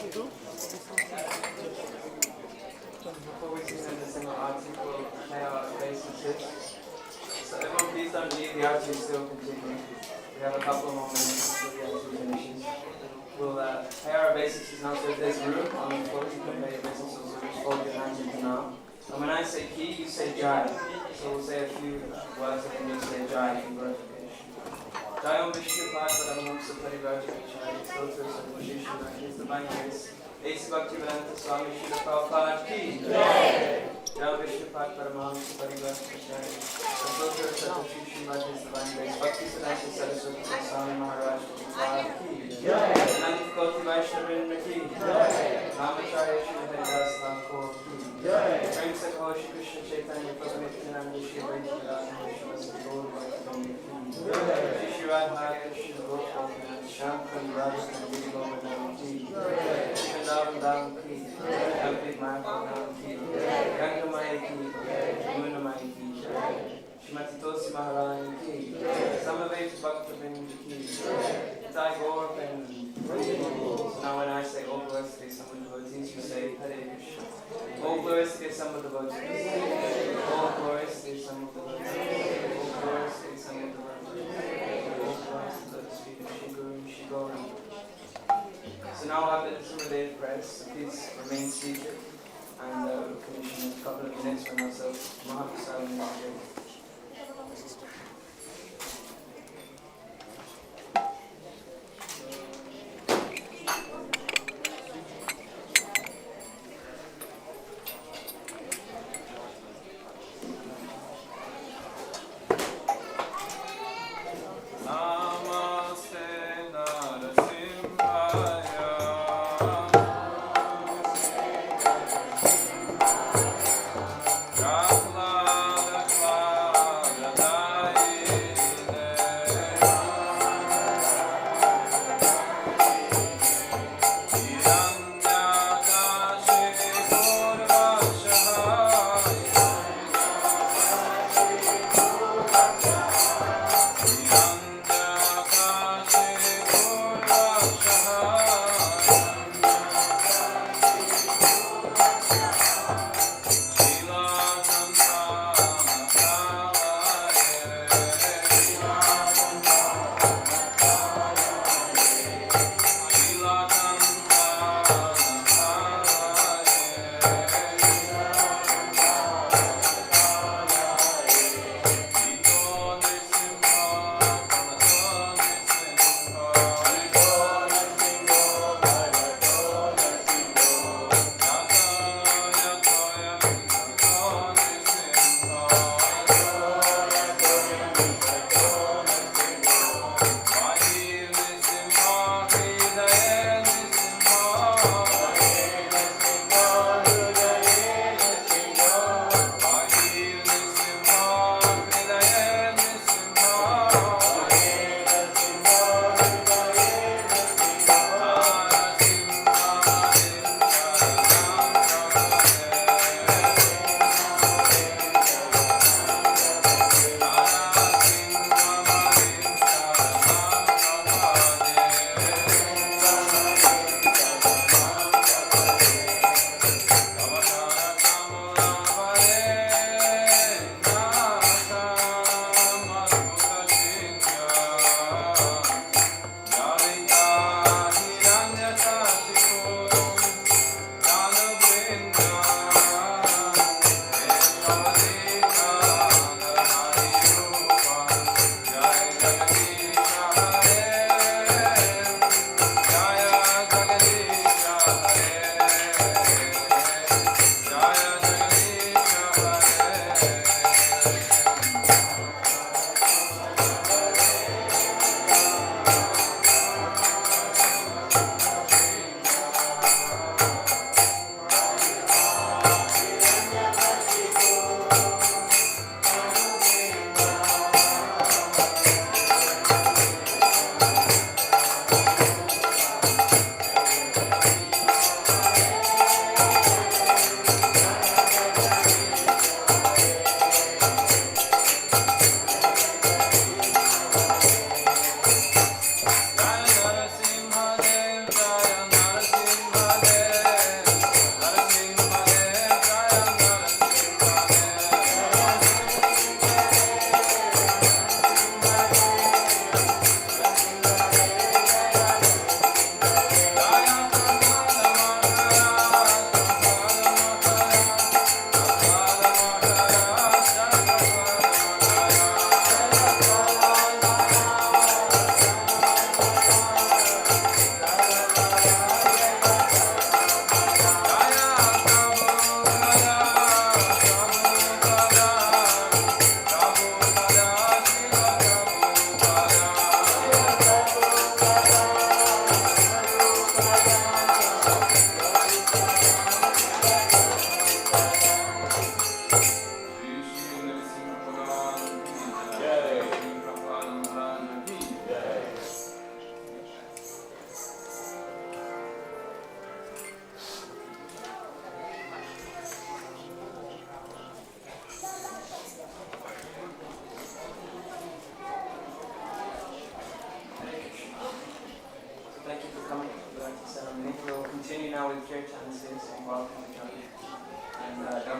Before we sing the single article, may our obeisances. So everyone please don't leave, the article is still continuing. We have a couple more minutes until the article finishes. We'll pay our obeisances now, so if there's room on the floor, you can pay your obeisances, so just fold your hands into now. And when I say ki, you say jai. So we'll say a few words and then you say jai in glorification. Jai Om Vishnu Pada Paramhamsa Parivajapachari Stotra Sarvashishana His Divine Grace A.C. Bhaktivedanta Swami Srila Prabhupada Ki Jai Jai Vishnu Pada Paramhamsa Parivajapachari Stotra Sarvashishana His Divine Grace Bhaktivedanta Saraswati Swami Maharaj Prabhupada Ki Jai Ananta Koti Vaishnavindra Ki Jai Ramacharya Shri Haridas Thakur Ki Jai Prem Sakho Shri Krishna Chaitanya Prabhu Nityananda Shri Vaishnava Shri Gaur Bhaktivinoda Ki Jai Shri Radhaya Shri Gopal Shankar Radha Ki Govardhan Ki Jai Shri Vrindavan Dham Ki Jai Avik Mahapurna Ki Jai Ganga Maya Ki Jai Yamuna Maya Ki Jai Shrimati Tulsi Maharani Ki Jai Samaveta Bhaktivinoda Ki Jai Jai Gaur and so now when I say all glories to some of the devotees, you say Hare Krishna. All glories to some of the devotees. All glories to some of the devotees. All glories to some of the devotees. All glories to the feet of Shri Guru and Shri Gauranga. So now after the Sumadev prayers, so please remain seated and we'll finish in a couple of minutes when ourselves Mahaprasad and Mahaprasad.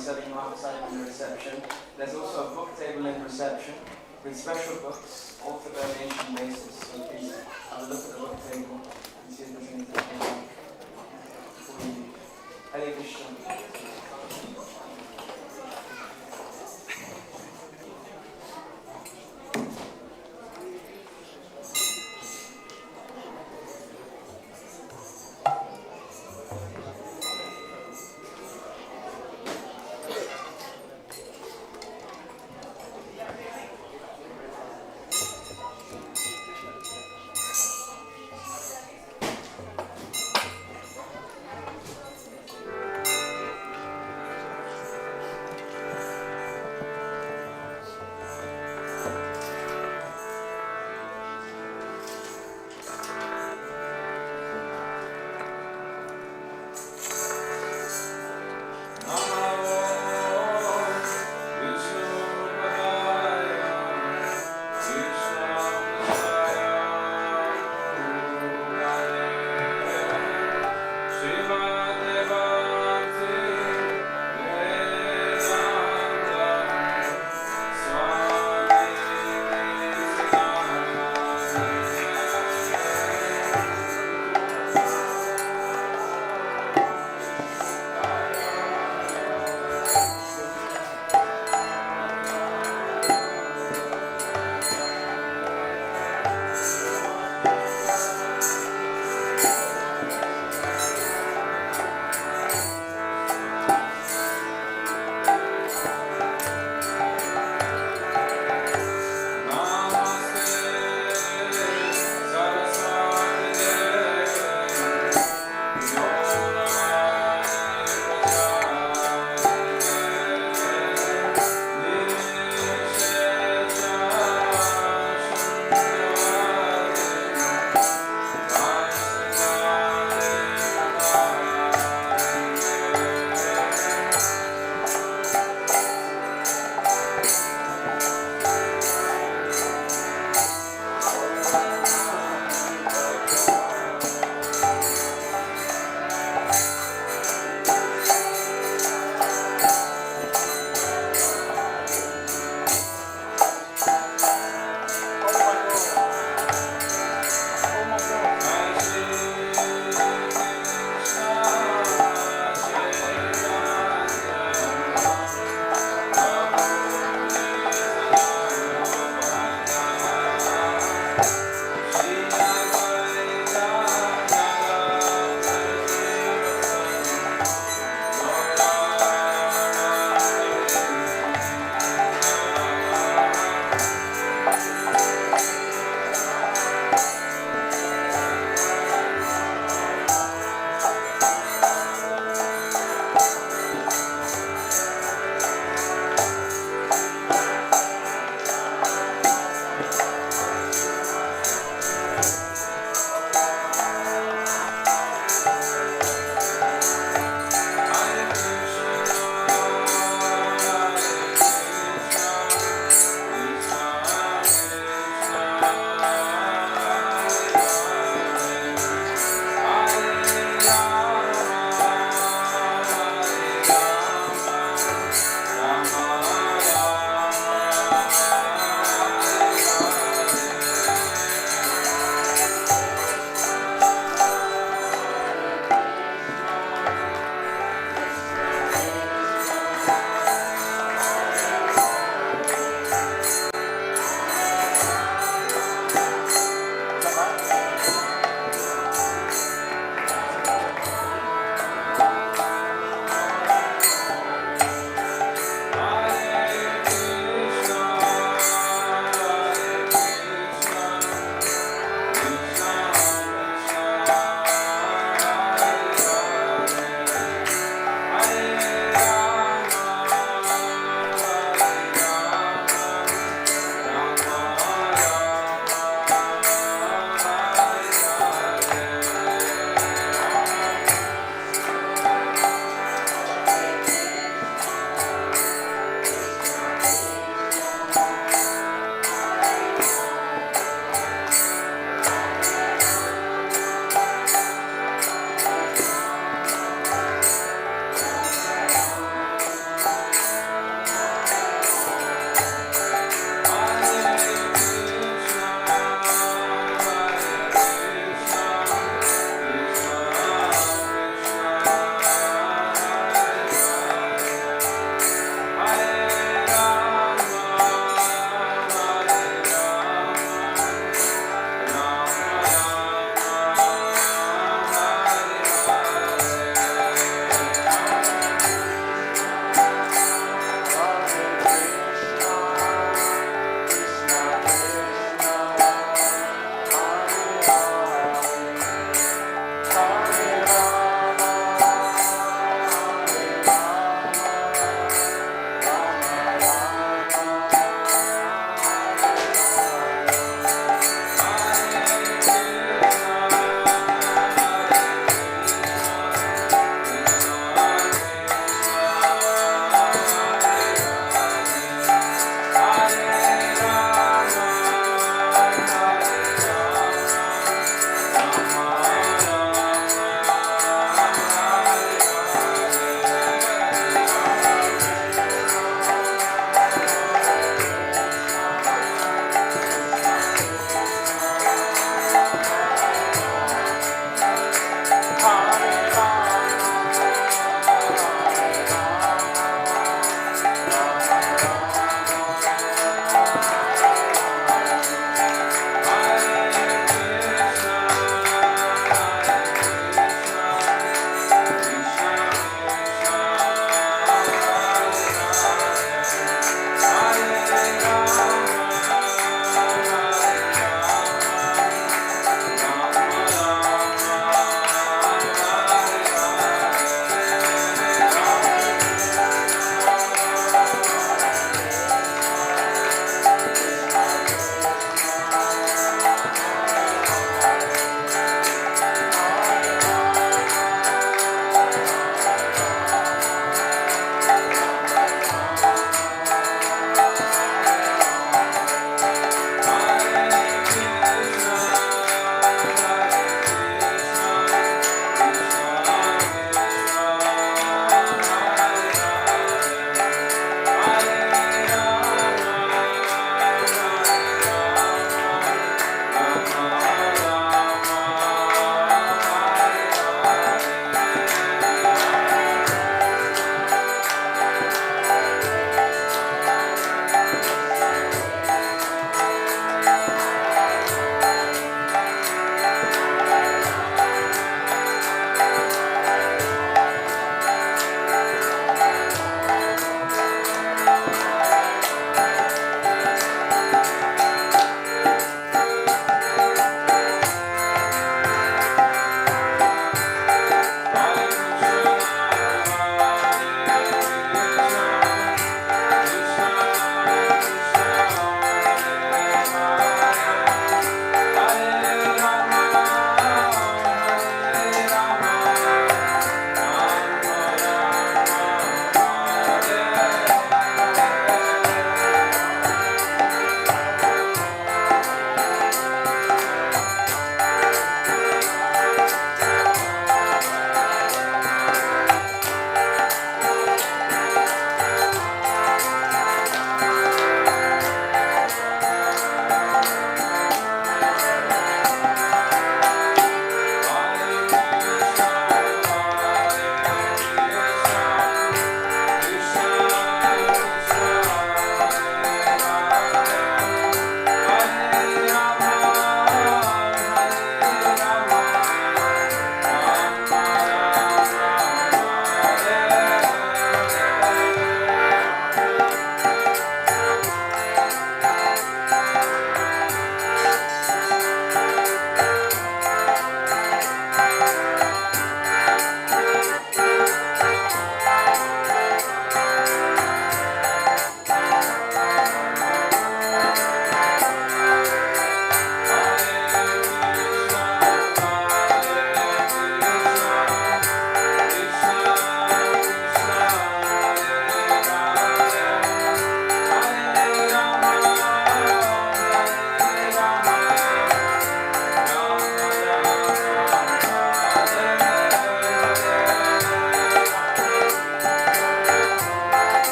selling them outside in the reception. There's also a book table in reception with special books, all for donation basis. So please have a look at the book table and see if there's anything for you. Hare Krishna.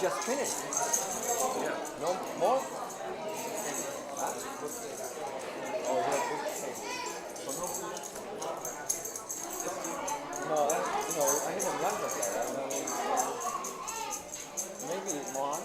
just finished. Yeah. No more? Huh? Oh, yeah, good. No, I didn't want that. Maybe more.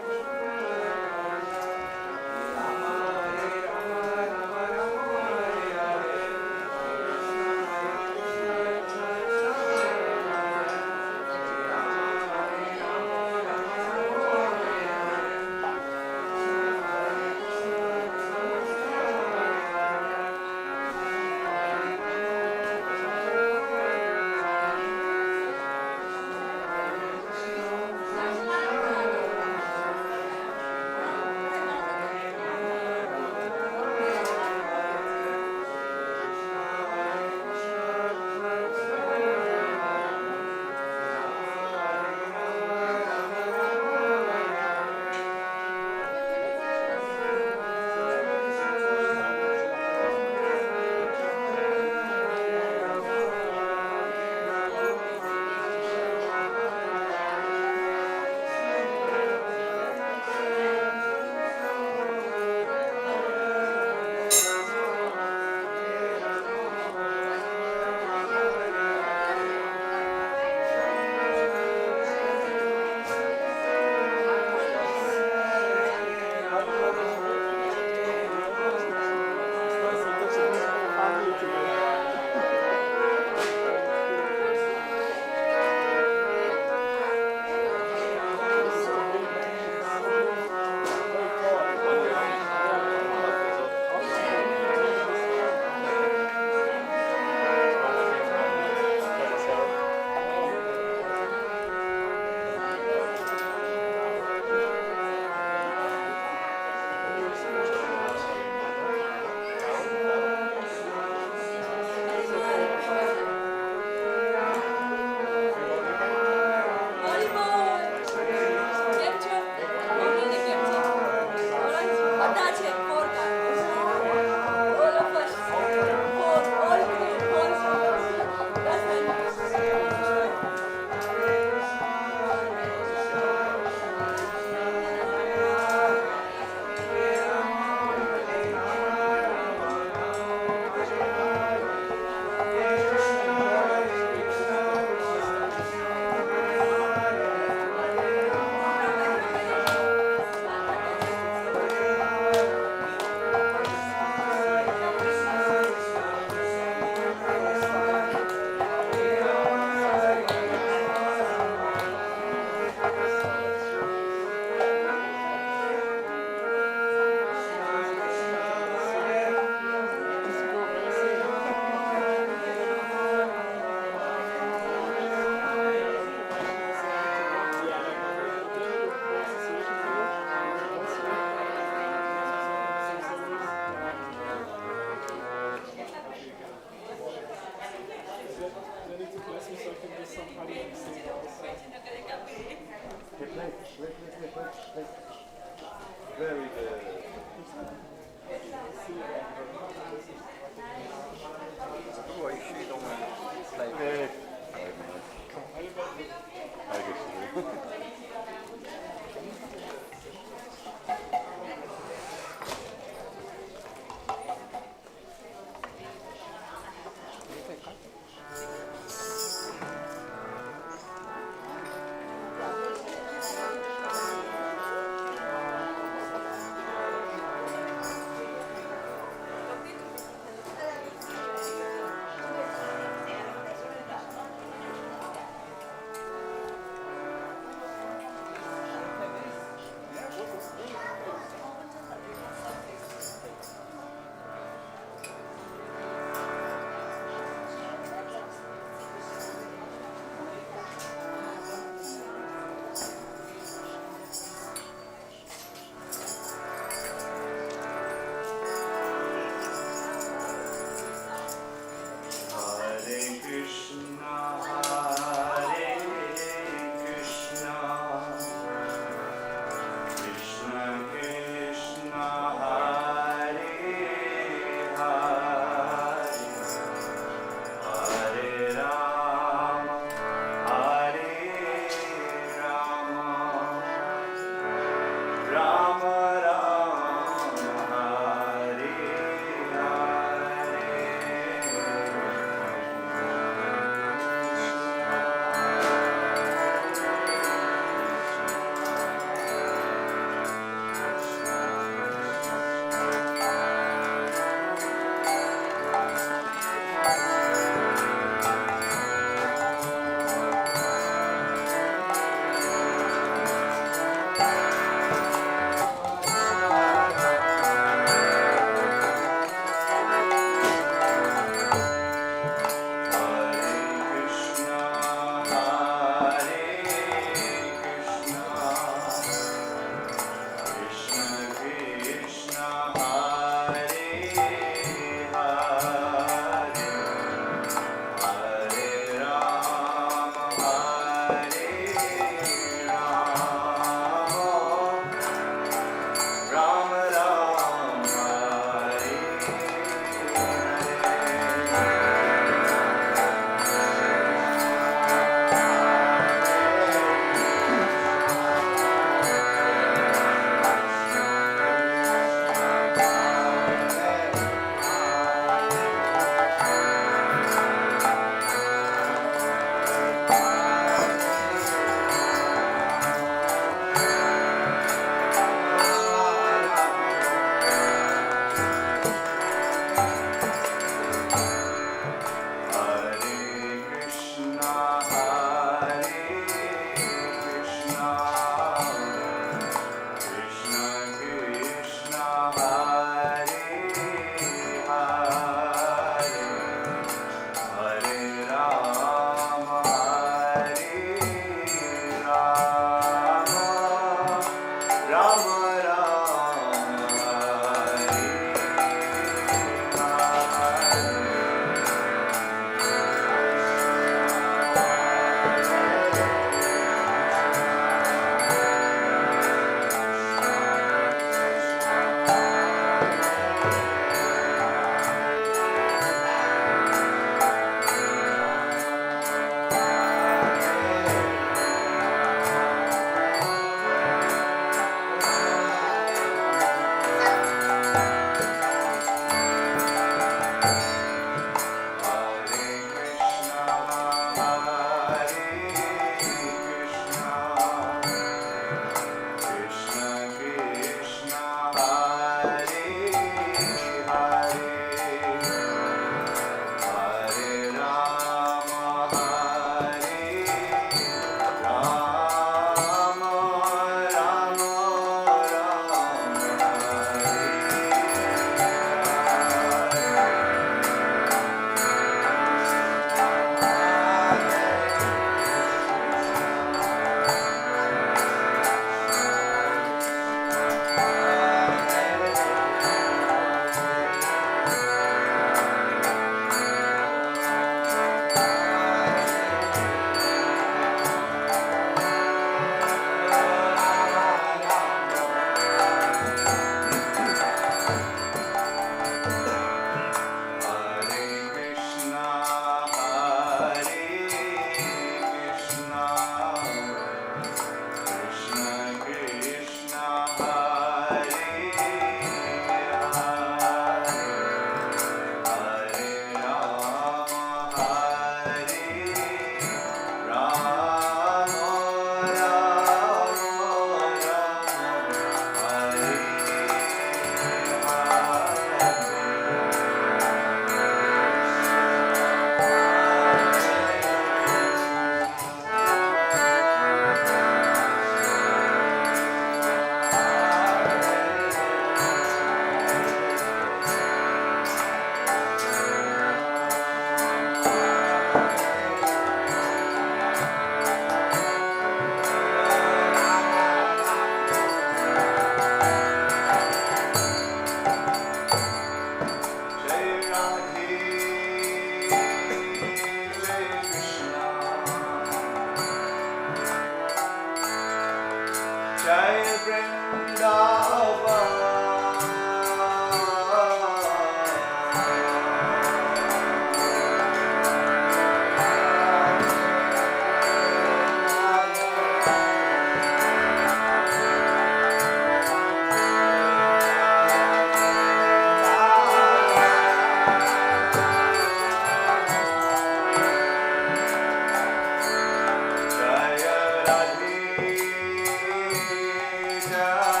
Jaya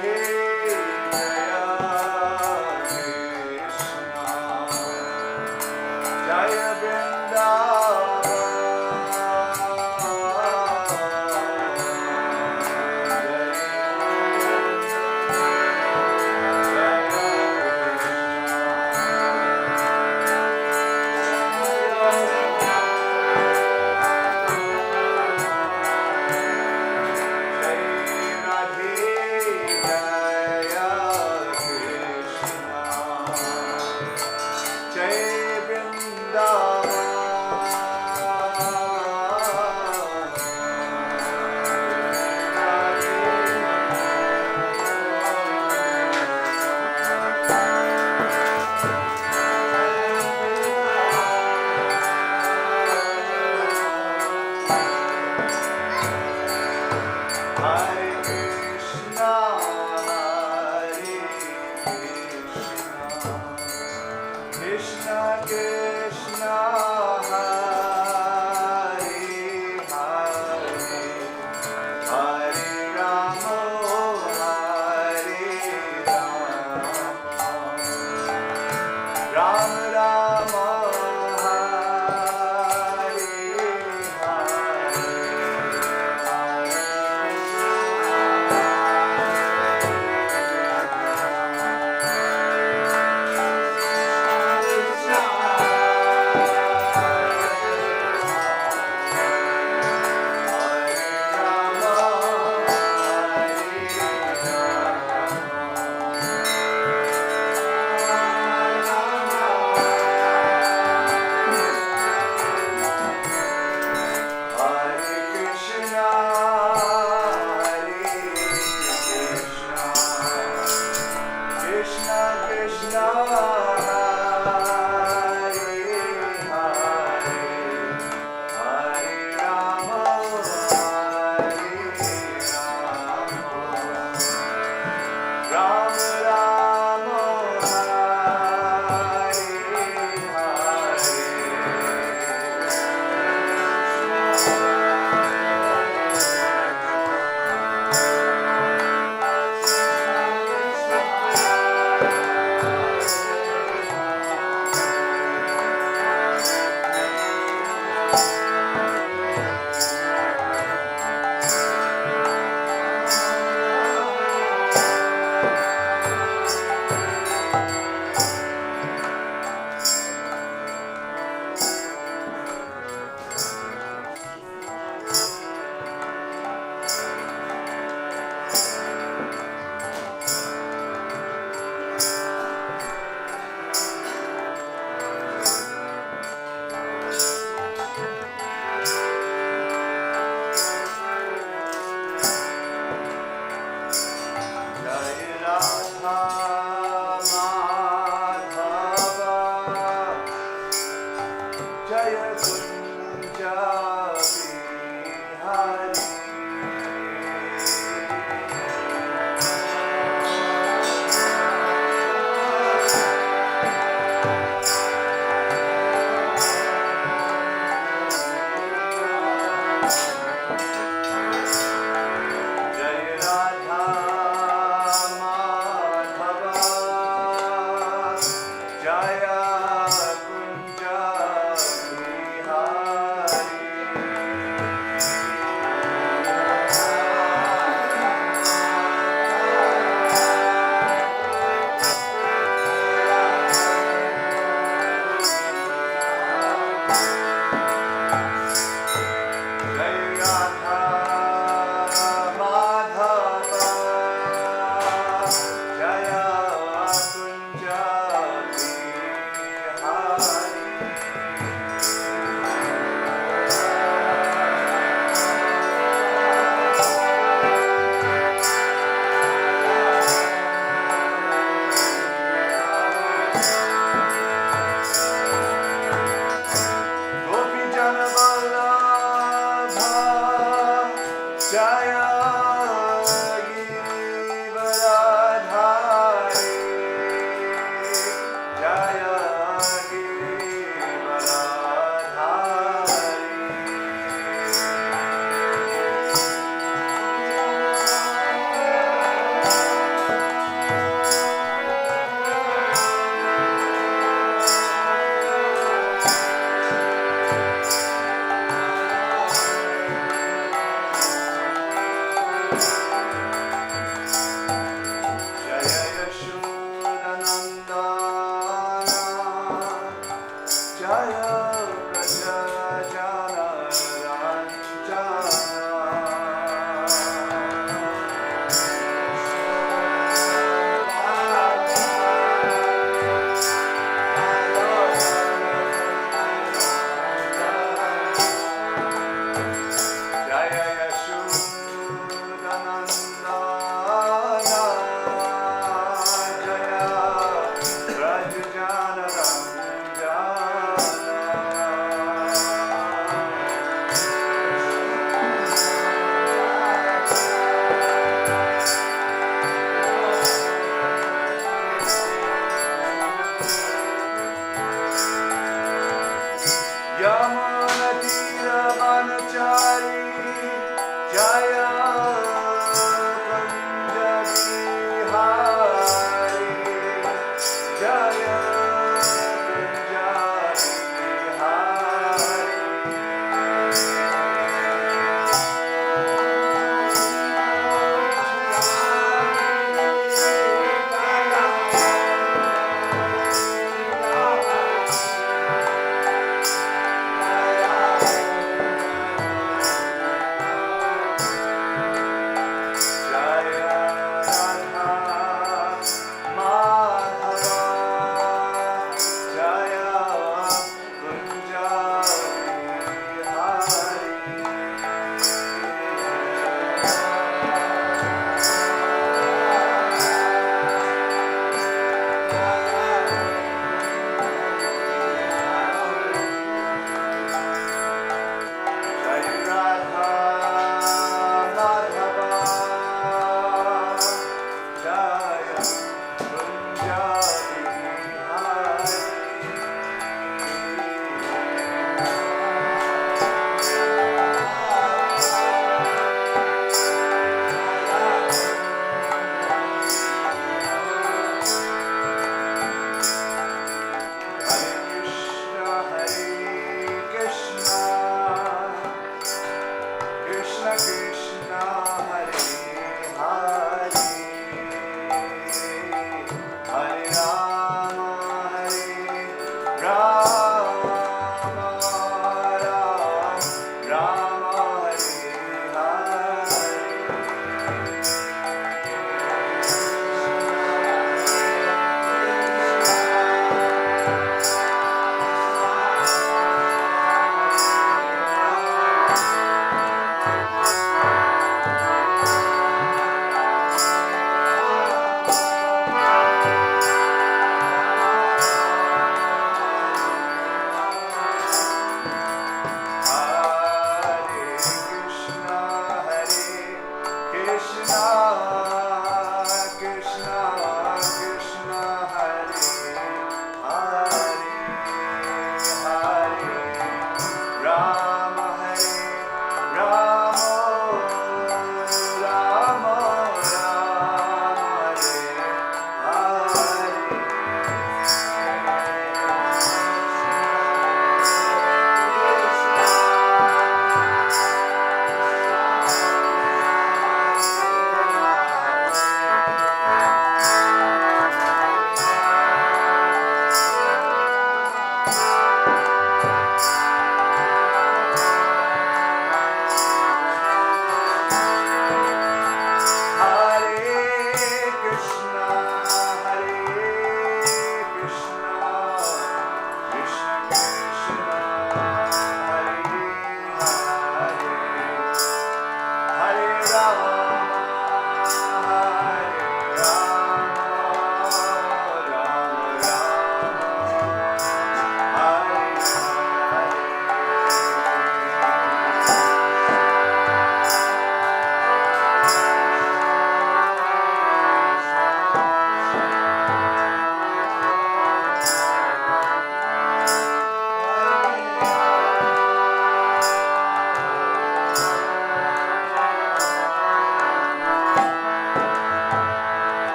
Radhe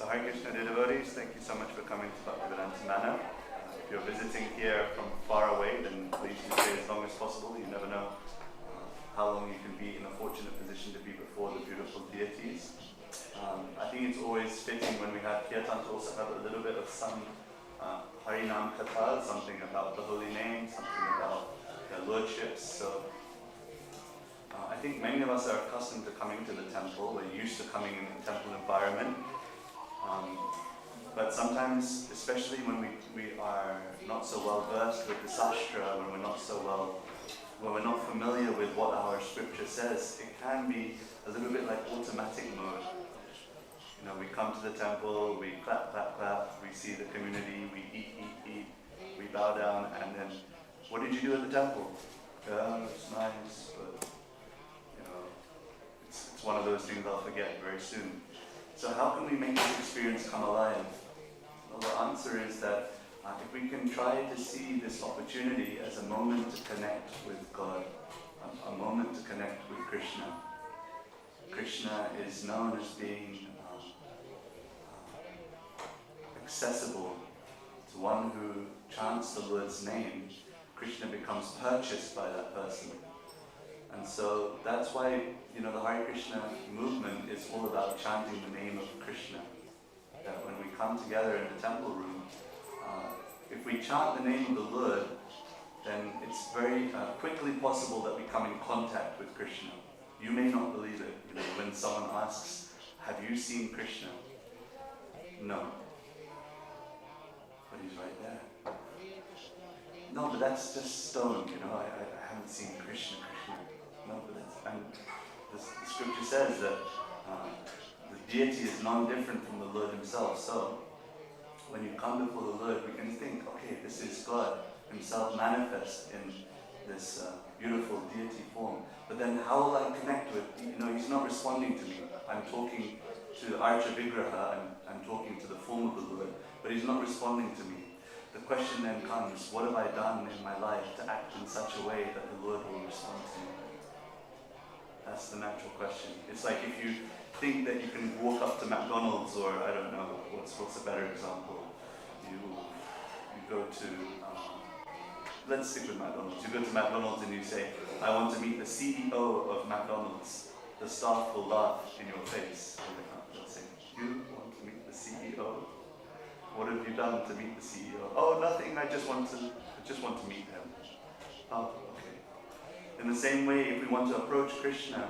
So Hare Krishna dear devotees, thank you so much for coming to Bhaktivedanta Manor. If you're visiting here from far away, then please do stay as long as possible. You never know how long you can be in a fortunate position to be before the beautiful deities. I think it's always fitting when we have kirtan to also have a little bit of some Harinam Katha, something about the holy name, something about their lordships. So I think many of us are accustomed to coming to the temple. We're used to coming in the temple environment. But sometimes, especially when we are not so well versed with the sastra, when we're not familiar with what our scripture says, it can be a little bit like automatic mode. You know, we come to the temple, we clap, clap, clap, we see the community, we eat, we bow down, and then, what did you do at the temple? It's nice, but, you know, it's one of those things I'll forget very soon. So how can we make this experience come alive? Well, the answer is that if we can try to see this opportunity as a moment to connect with God, a moment to connect with Krishna. Krishna is known as being accessible to one who chants the Lord's name. Krishna becomes purchased by that person. And so that's why, you know, the Hare Krishna movement is all about chanting the name of Krishna. That when we come together in the temple room, if we chant the name of the Lord, then it's very quickly possible that we come in contact with Krishna. You may not believe it. You know, when someone asks, have you seen Krishna? No. But he's right there. No, but that's just stone, you know, I haven't seen Krishna. No, but and the scripture says that the deity is non-different from the Lord himself. So when you come before the Lord, we can think, okay, this is God himself manifest in this beautiful deity form. But then how will I connect with, you know, he's not responding to me. I'm talking to Archa Vigraha, I'm talking to the form of the Lord, but he's not responding to me. The question then comes, what have I done in my life to act in such a way that the Lord will respond to me? That's the natural question. It's like if you think that you can walk up to McDonald's, or I don't know, what's a better example? You go to, let's stick with McDonald's. You go to McDonald's and you say, I want to meet the CEO of McDonald's. The staff will laugh in your face. They'll say, you want to meet the CEO? What have you done to meet the CEO? Oh, nothing, I just want to meet him. Oh, okay. In the same way, if we want to approach Krishna,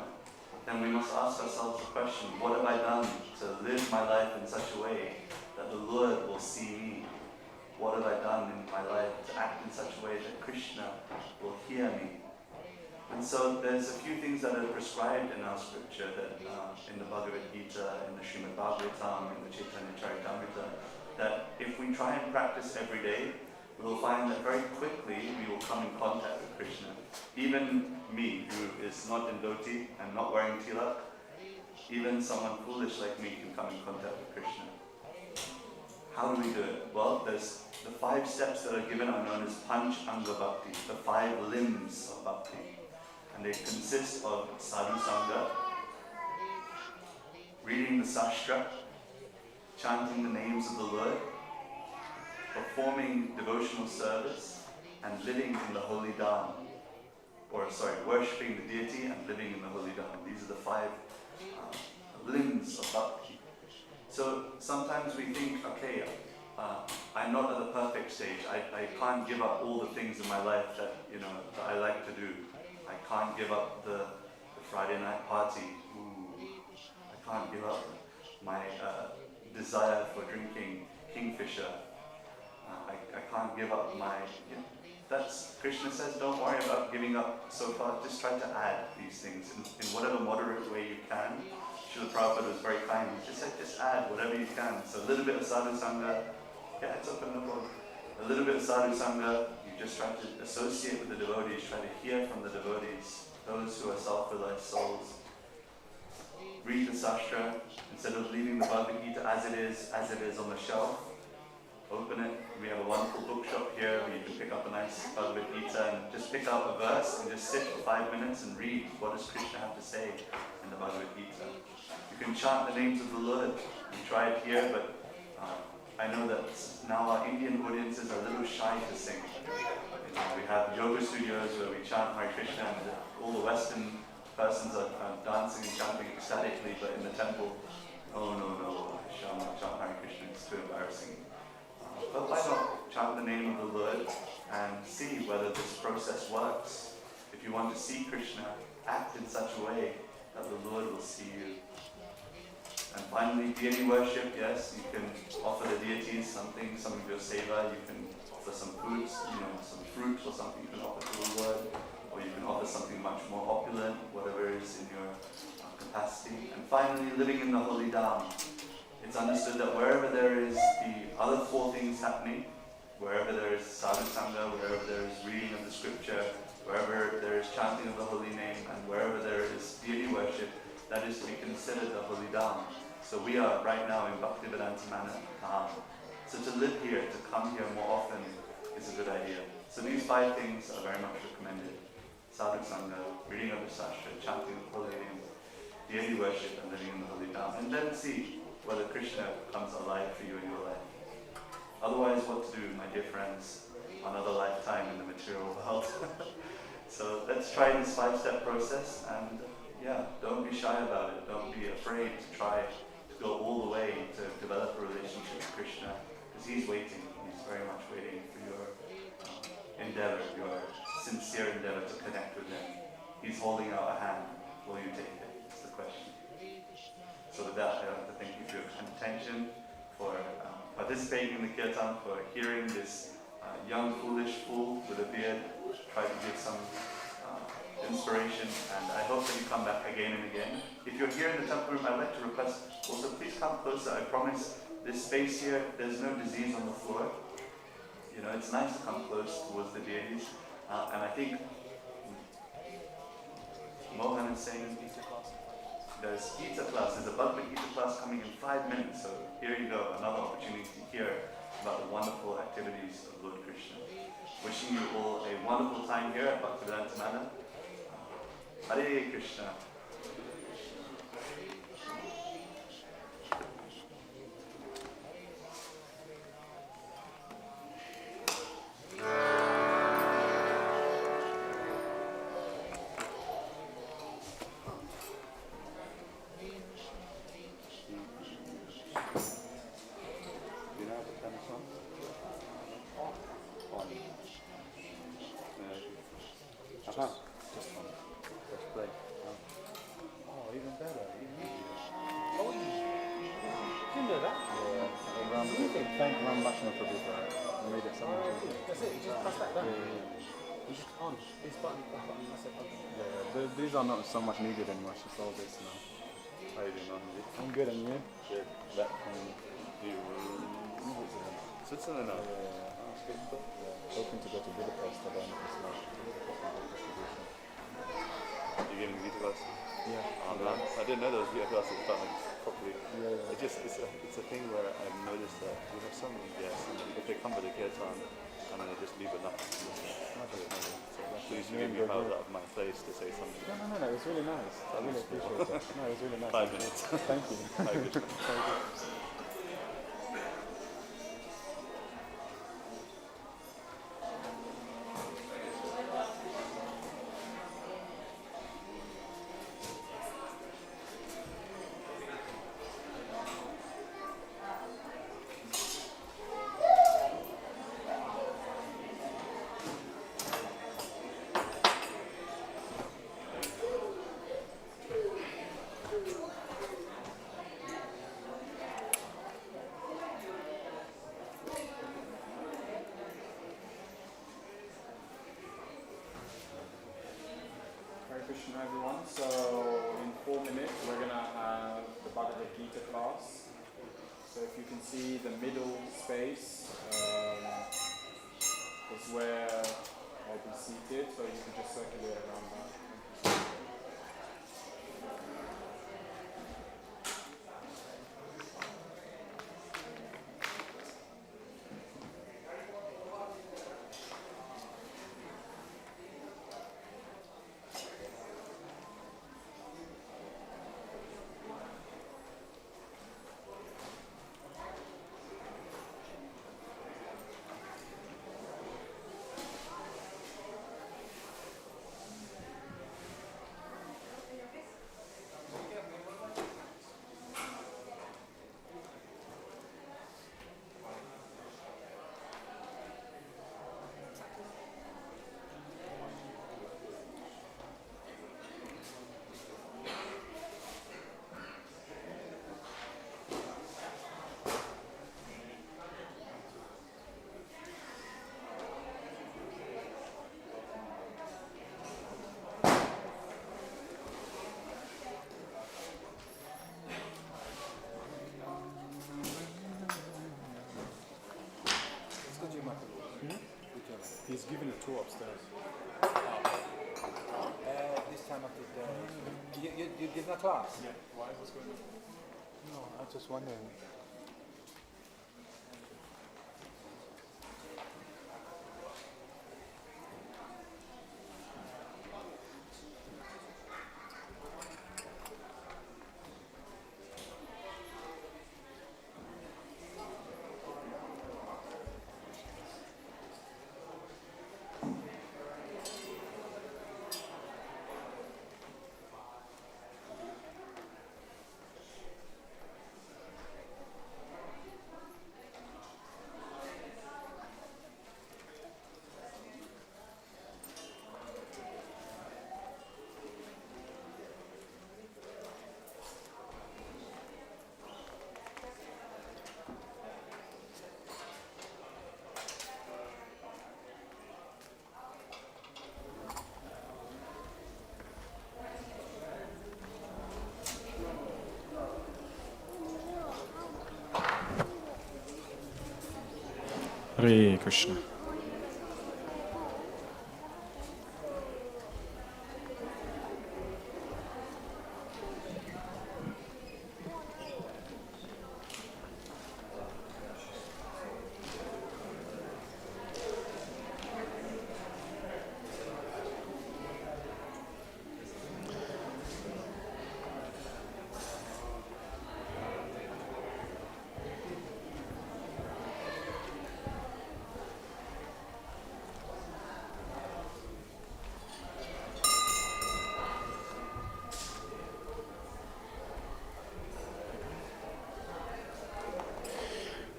then we must ask ourselves the question, what have I done to live my life in such a way that the Lord will see me? What have I done in my life to act in such a way that Krishna will hear me? And so there's a few things that are prescribed in our scripture, that in the Bhagavad Gita, in the Srimad Bhagavatam, in the Chaitanya Charitamrita, that if we try and practice every day, we will find that very quickly we will come in contact with Krishna. Even me, who is not in dhoti and not wearing tilak, even someone foolish like me can come in contact with Krishna. How do we do it? Well, there's the 5 steps that are given are known as Panch Anga Bhakti, the 5 limbs of Bhakti. And they consist of sadhu sangha, reading the Sastra, chanting the names of the Lord, performing devotional service, and living in the holy Dham. Worshipping the deity and living in the holy Dham. These are the 5 limbs of bhakti. So sometimes we think, okay, I'm not at the perfect stage. I can't give up all the things in my life that I like to do. I can't give up the Friday night party. Ooh. I can't give up my desire for drinking Kingfisher. I can't give up my... That's, Krishna says, don't worry about giving up so far. Just try to add these things in whatever moderate way you can. Srila Prabhupada was very kind. He just said, just add whatever you can. So a little bit of sadhu sangha. Yeah, it's open, no problem. A little bit of sadhu sangha. You just try to associate with the devotees. Try to hear from the devotees. Those who are self-realized souls. Read the Sastra. Instead of leaving the Bhagavad Gita as it is on the shelf. Open it. We have a wonderful bookshop here where you can pick up a nice Bhagavad Gita and just pick out a verse and just sit for 5 minutes and read what does Krishna have to say in the Bhagavad Gita. You can chant the names of the Lord. We try it here, but I know that now our Indian audiences are a little shy to sing. We have yoga studios where we chant Hare Krishna and all the Western persons are dancing and chanting ecstatically, but in the temple, oh no, I shall not chant Hare Krishna, it's too embarrassing. But why not chant the name of the Lord and see whether this process works? If you want to see Krishna, act in such a way that the Lord will see you. And finally, deity worship, yes, you can offer the deities something, some of your seva, you can offer some foods, some fruit or something you can offer to the Lord, or you can offer something much more opulent, whatever is in your capacity. And finally, living in the holy Dham. It's understood that wherever there is the other 4 things happening, wherever there is sadhu sangha, wherever there is reading of the scripture, wherever there is chanting of the holy name, and wherever there is deity worship, that is to be considered the holy Dham. So we are right now in Bhaktivedanta Manor. So to live here, to come here more often is a good idea. So these 5 things are very much recommended. Sadhu sangha, reading of the Sastra, chanting of the holy name, deity worship, and living in the holy Dham. And then see whether Krishna comes alive for you in your life. Otherwise, what to do, my dear friends, another lifetime in the material world. So let's try this 5-step process, and don't be shy about it. Don't be afraid to try to go all the way to develop a relationship with Krishna, because he's waiting. He's very much waiting for your endeavor, your sincere endeavor to connect with him. He's holding out a hand. Will you take it? That's the question. So with that, I want to thank you for your attention, for participating in the kirtan, for hearing this young, foolish fool with a beard try to give some inspiration, and I hope that you come back again and again. If you're here in the temple room, I'd like to request also please come closer. I promise this space here, there's no disease on the floor. It's nice to come close towards the deities, and I think Mohan is saying there's Gita class, there's a Bhagavad Gita class coming in 5 minutes, so here you go, another opportunity to hear about the wonderful activities of Lord Krishna. Wishing you all a wonderful time here at Bhaktivedanta Manor. Hare Krishna. These are not so much needed anymore, it's just all this now. How you doing, Andy? I'm good, and you? Good. Back from Switzerland now? Hoping to go to Budapest at the end of this month. You giving Vita class? Yeah. Oh man, I didn't know there was Vita classes starting properly. Yeah. It's a thing where I've noticed that we have some guests, and if they come for the kirtan, and then they just leave enough to listen. So please Me forgive and me if I was Gregor. out of my place to say something. No, it was really nice. I really appreciate it. No, it was really nice. 5 minutes. Thank you. Very good. Very good. Hare Krishna, everyone. So in 4 minutes we're gonna have the Bhagavad Gita class. So if you can see the middle space is where I'll be seated. So you can just circulate around that. Thank you. He's giving a tour upstairs. This time of the day. You give a class? Yeah. Why? What's going on? No, I was just wondering. Hare Krishna.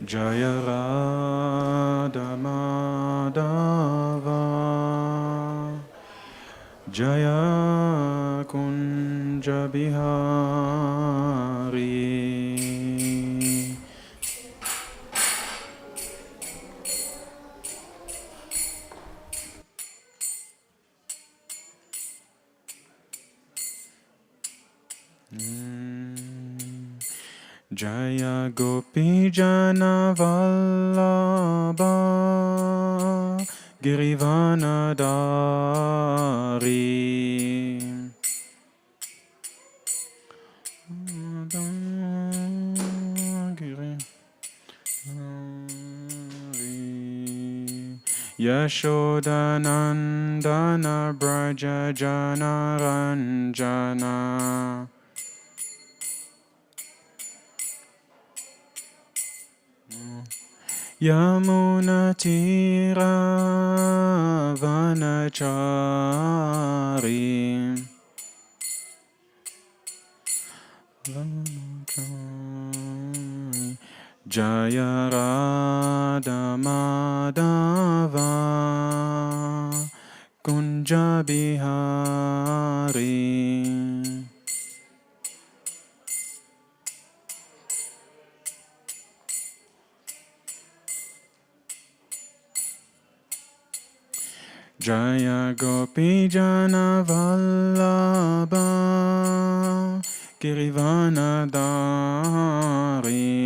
Jaya Radha Madhava Jaya Kunja Bihari Jaya Gopi Jana Vallabha Girivana Dari Yashodanandana Braja Jana Ranjana Yamunatira Vanachari Jaya Radha Madhava Kunja Bihari Jaya Gopi Jana Vallabha Girivanadari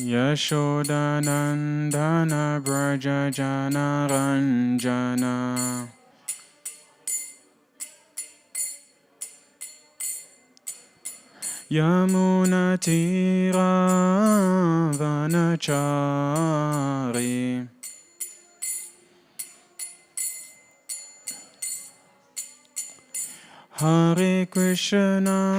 Yashodanandana Braja Jana Ranjana Yamunatira Vanachari Hare Krishna,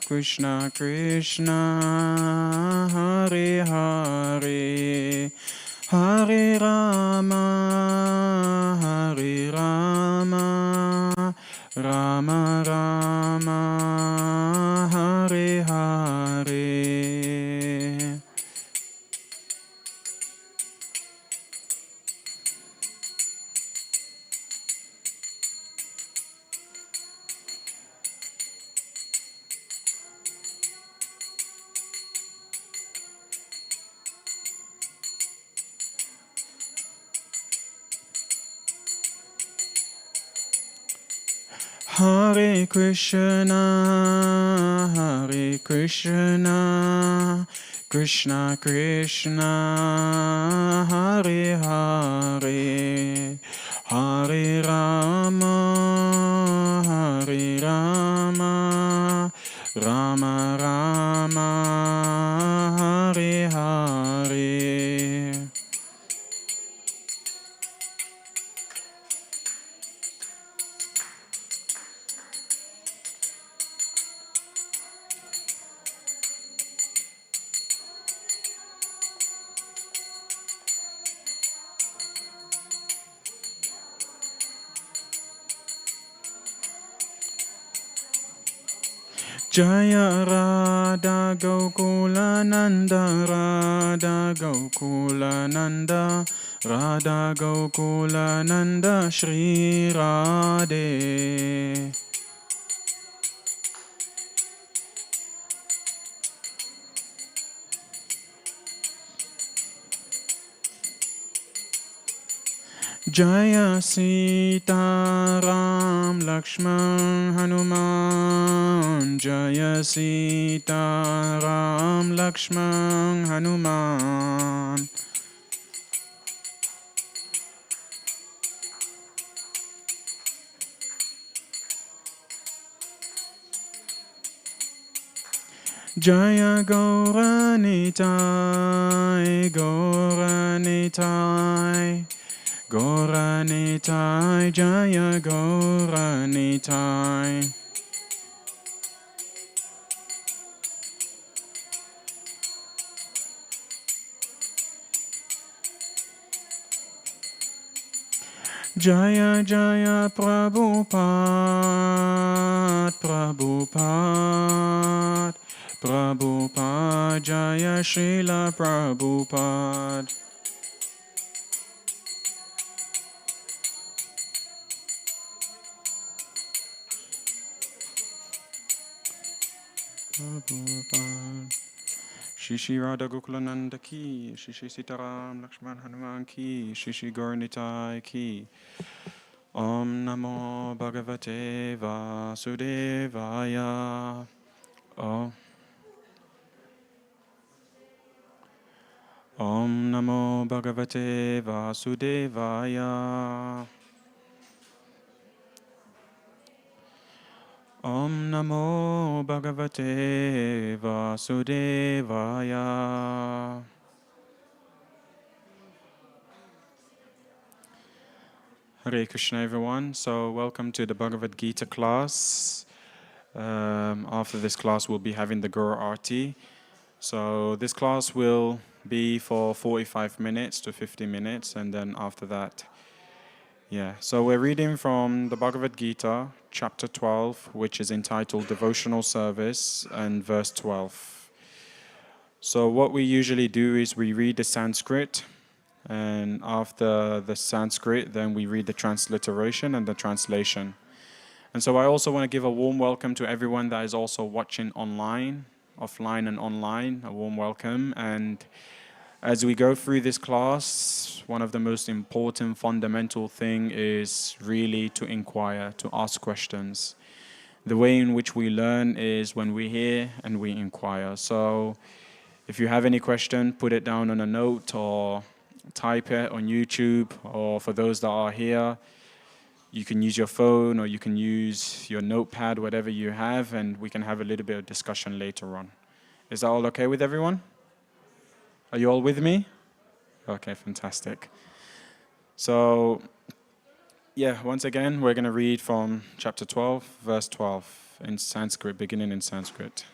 Krishna Krishna, Hare Hare, Hare Rama, Rama Rama, Hare Hare. Hare Krishna, Krishna Krishna, Hare Hare, Hare Rama, Rama Rama, Hare Hare. Jaya Radha Gokulananda, Radha Gokulananda, Radha Gokulananda, Shri Radhe. Jaya Sita Ram Lakshman Hanuman Jaya Sita Ram Lakshman Hanuman Jaya Gauranitai Gauranitai Gauranitai, Jaya Gauranitai. Jaya Jaya Prabhupada, Prabhupada, Prabhupada, Jaya Srila Prabhupada. Shri Shri Radha Gokulananda ki, Shri Shri Sitaram Lakshman Hanuman ki, Shri Shri Gauranitai ki. Om Namo Bhagavate Vasudevaya. Om Namo Bhagavate Vasudevaya. Om Namo Bhagavate Vasudevaya. Hare Krishna, everyone. So welcome to the Bhagavad Gita class. After this class, we'll be having the Guru Arti. So this class will be for 45 minutes to 50 minutes, and then after that, So we're reading from the Bhagavad Gita, chapter 12, which is entitled Devotional Service, and verse 12. So what we usually do is we read the Sanskrit, and after the Sanskrit, then we read the transliteration and the translation. And so I also want to give a warm welcome to everyone that is also watching online, offline and online, a warm welcome. And as we go through this class, one of the most important fundamental thing is really to inquire, to ask questions. The way in which we learn is when we hear and we inquire. So if you have any question, put it down on a note or type it on YouTube, or for those that are here, you can use your phone or you can use your notepad, whatever you have, and we can have a little bit of discussion later on. Is that all okay with everyone? Are you all with me? Okay, fantastic. So, once again, we're going to read from chapter 12, verse 12, in Sanskrit, beginning in Sanskrit.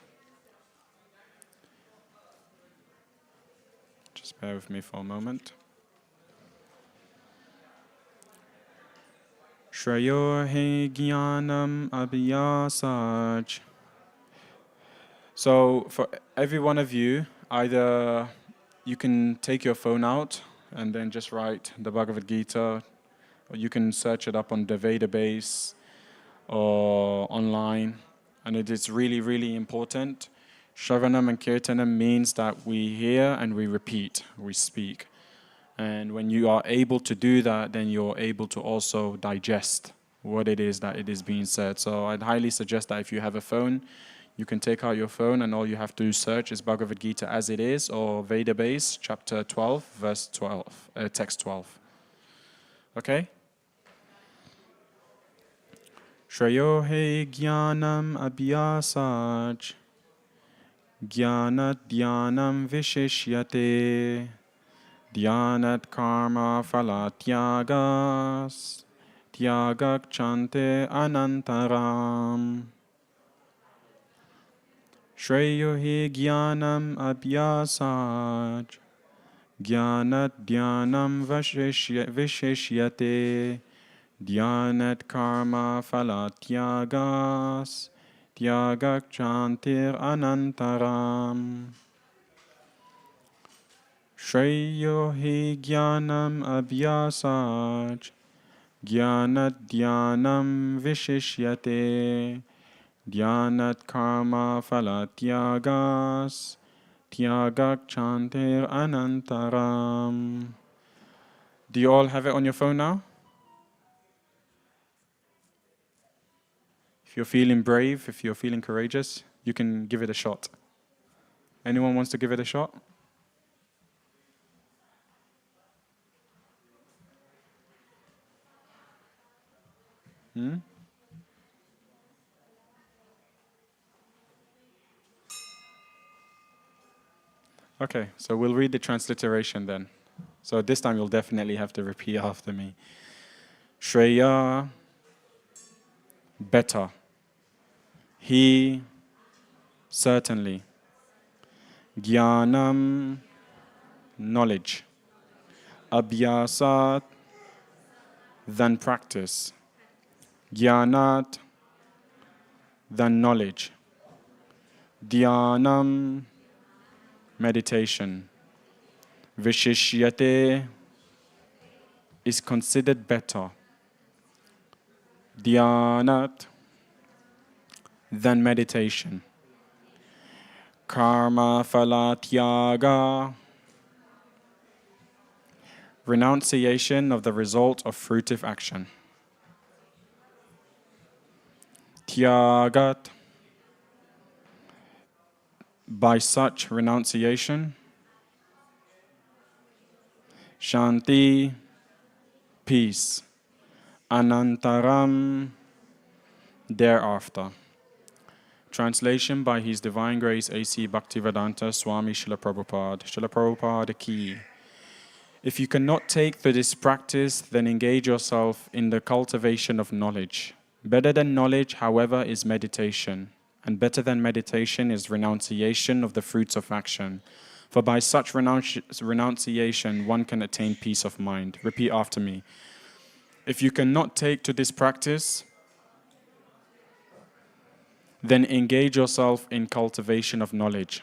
Just bear with me for a moment. Shrayo he jnanam abhyasaj. So, for every one of you, either you can take your phone out and then just write the Bhagavad Gita, or you can search it up on the database or online. And it is really, really important. Shravanam and Kirtanam means that we hear and we repeat, we speak. And when you are able to do that, then you're able to also digest what it is that it is being said. So I'd highly suggest that if you have a phone, you can take out your phone and all you have to search is Bhagavad Gita as it is, or Veda base, chapter 12, verse 12, text 12. Okay? Shrayo he jnanam abhyasaj, jnanat dhyanam vishishyate, dhyanat karma phalatyagas, tyagak chante anantaram. Shreyo hi jnanam abhyasaj, jnanat dhyanam vishishyate, dhyanat karma phalatyagas, tyagak chantir anantaram. Shreyo hi jnanam abhyasaj, jnanat dhyanam vishishyate, dhyanat karma phalatyagas, tyagak chantir anantaram. Do you all have it on your phone now? If you're feeling brave, if you're feeling courageous, you can give it a shot. Anyone wants to give it a shot? Okay, so we'll read the transliteration then. So this time you'll definitely have to repeat after me. Shreya, better. He, certainly. Jnanam, knowledge. Abhyasat, than practice. Jnanat, than knowledge. Dhyanam, meditation. Vishishyate is considered better. Dhyanat, than meditation. Karma phalatyaga, renunciation of the result of fruitive action. Tyagat, by such renunciation. Shanti, peace. Anantaram, thereafter. Translation by His Divine Grace A.C. Bhaktivedanta Swami Srila Prabhupada. Srila Prabhupada Ki. If you cannot take to this practice, then engage yourself in the cultivation of knowledge. Better than knowledge, however, is meditation. And better than meditation is renunciation of the fruits of action. For by such renunciation, one can attain peace of mind. Repeat after me. If you cannot take to this practice, then engage yourself in cultivation of knowledge.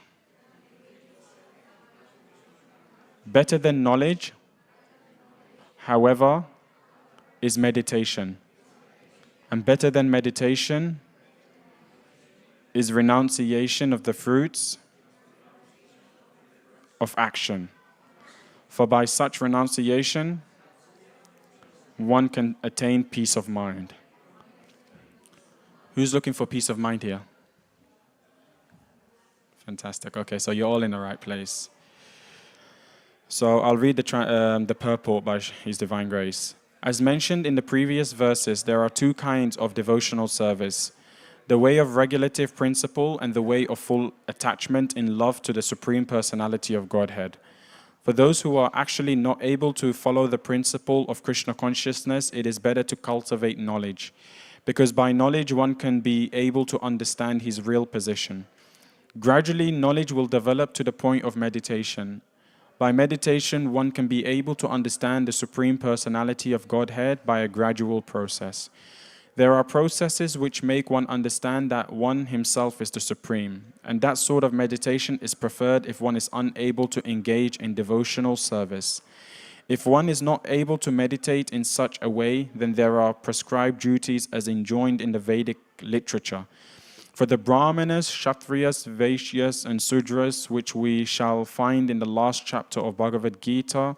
Better than knowledge, however, is meditation. And better than meditation is renunciation of the fruits of action. For by such renunciation, one can attain peace of mind. Who's looking for peace of mind here? Fantastic. Okay, so you're all in the right place. So I'll read the purport by His Divine Grace. As mentioned in the previous verses, there are two kinds of devotional service: the way of regulative principle and the way of full attachment in love to the Supreme Personality of Godhead. For those who are actually not able to follow the principle of Krishna consciousness, it is better to cultivate knowledge, because by knowledge one can be able to understand his real position. Gradually, knowledge will develop to the point of meditation. By meditation, one can be able to understand the Supreme Personality of Godhead by a gradual process. There are processes which make one understand that one himself is the Supreme, and that sort of meditation is preferred if one is unable to engage in devotional service. If one is not able to meditate in such a way, then there are prescribed duties as enjoined in the Vedic literature. For the Brahmanas, Kshatriyas, Vaishyas, and Sudras, which we shall find in the last chapter of Bhagavad Gita,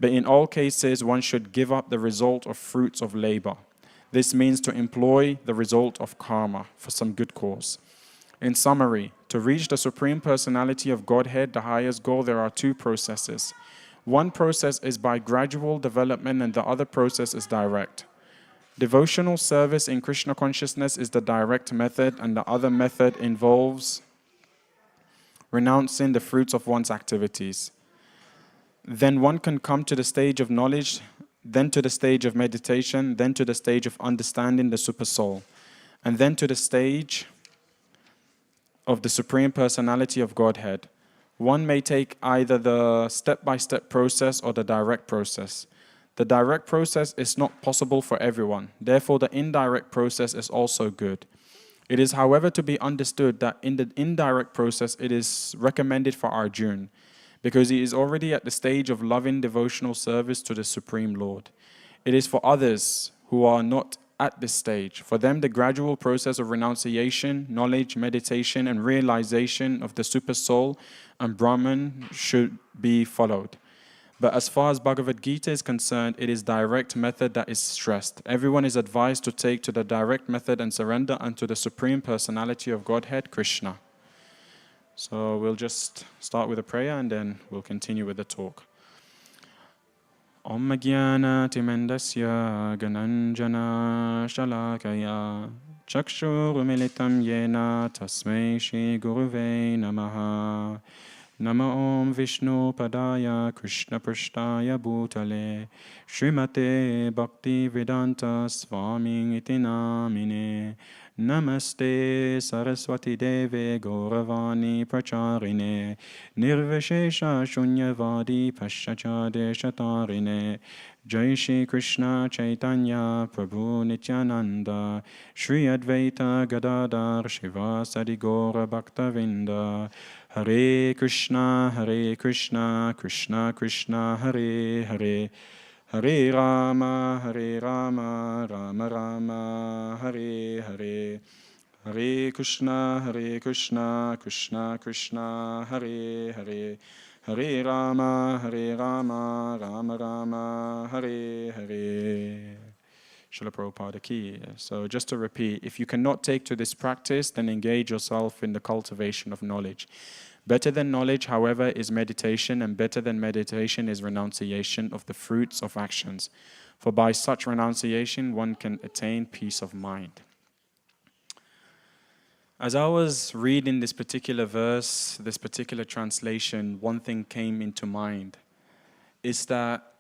but in all cases one should give up the result of fruits of labor. This means to employ the result of karma for some good cause. In summary, to reach the Supreme Personality of Godhead, the highest goal, there are two processes. One process is by gradual development and the other process is direct. Devotional service in Krishna consciousness is the direct method, and the other method involves renouncing the fruits of one's activities. Then one can come to the stage of knowledge, then to the stage of meditation, then to the stage of understanding the Supersoul, and then to the stage of the Supreme Personality of Godhead. One may take either the step-by-step process or the direct process. The direct process is not possible for everyone. Therefore, the indirect process is also good. It is, however, to be understood that in the indirect process, it is recommended for Arjuna, because he is already at the stage of loving devotional service to the Supreme Lord. It is for others who are not at this stage. For them, the gradual process of renunciation, knowledge, meditation, and realization of the Super Soul and Brahman should be followed. But as far as Bhagavad Gita is concerned, it is direct method that is stressed. Everyone is advised to take to the direct method and surrender unto the Supreme Personality of Godhead, Krishna. So we'll just start with a prayer and then we'll continue with the talk. Om Jnana Timendasya Gananjana Shalakaya Chakshurumilitam Yena Tasmai Shri Guruve Namaha. Namo Om Vishnu Padaya Krishna Prashtaya Bhutale Srimate Bhaktivedanta Swami iti namine. Namaste Saraswati Deve Gauravani Pracharine Nirvishesha Shunyavadi Pashachade Shatarine. Jai Shri Krishna Chaitanya Prabhu Nityananda Shri Advaita Gadadhar Shivasadi Gaura Bhaktavinda. Hare Krishna, Krishna Krishna, Hare Hare, Hare Rama, Rama Rama, Hare Hare, Hare Krishna, Krishna Krishna, Hare Hare, Hare Rama, Rama Rama, Hare Hare. Srila Prabhupada Ki. So just to repeat, if you cannot take to this practice, then engage yourself in the cultivation of knowledge. Better than knowledge, however, is meditation, and better than meditation is renunciation of the fruits of actions. For by such renunciation, one can attain peace of mind. As I was reading this particular verse, this particular translation, one thing came into mind. Is that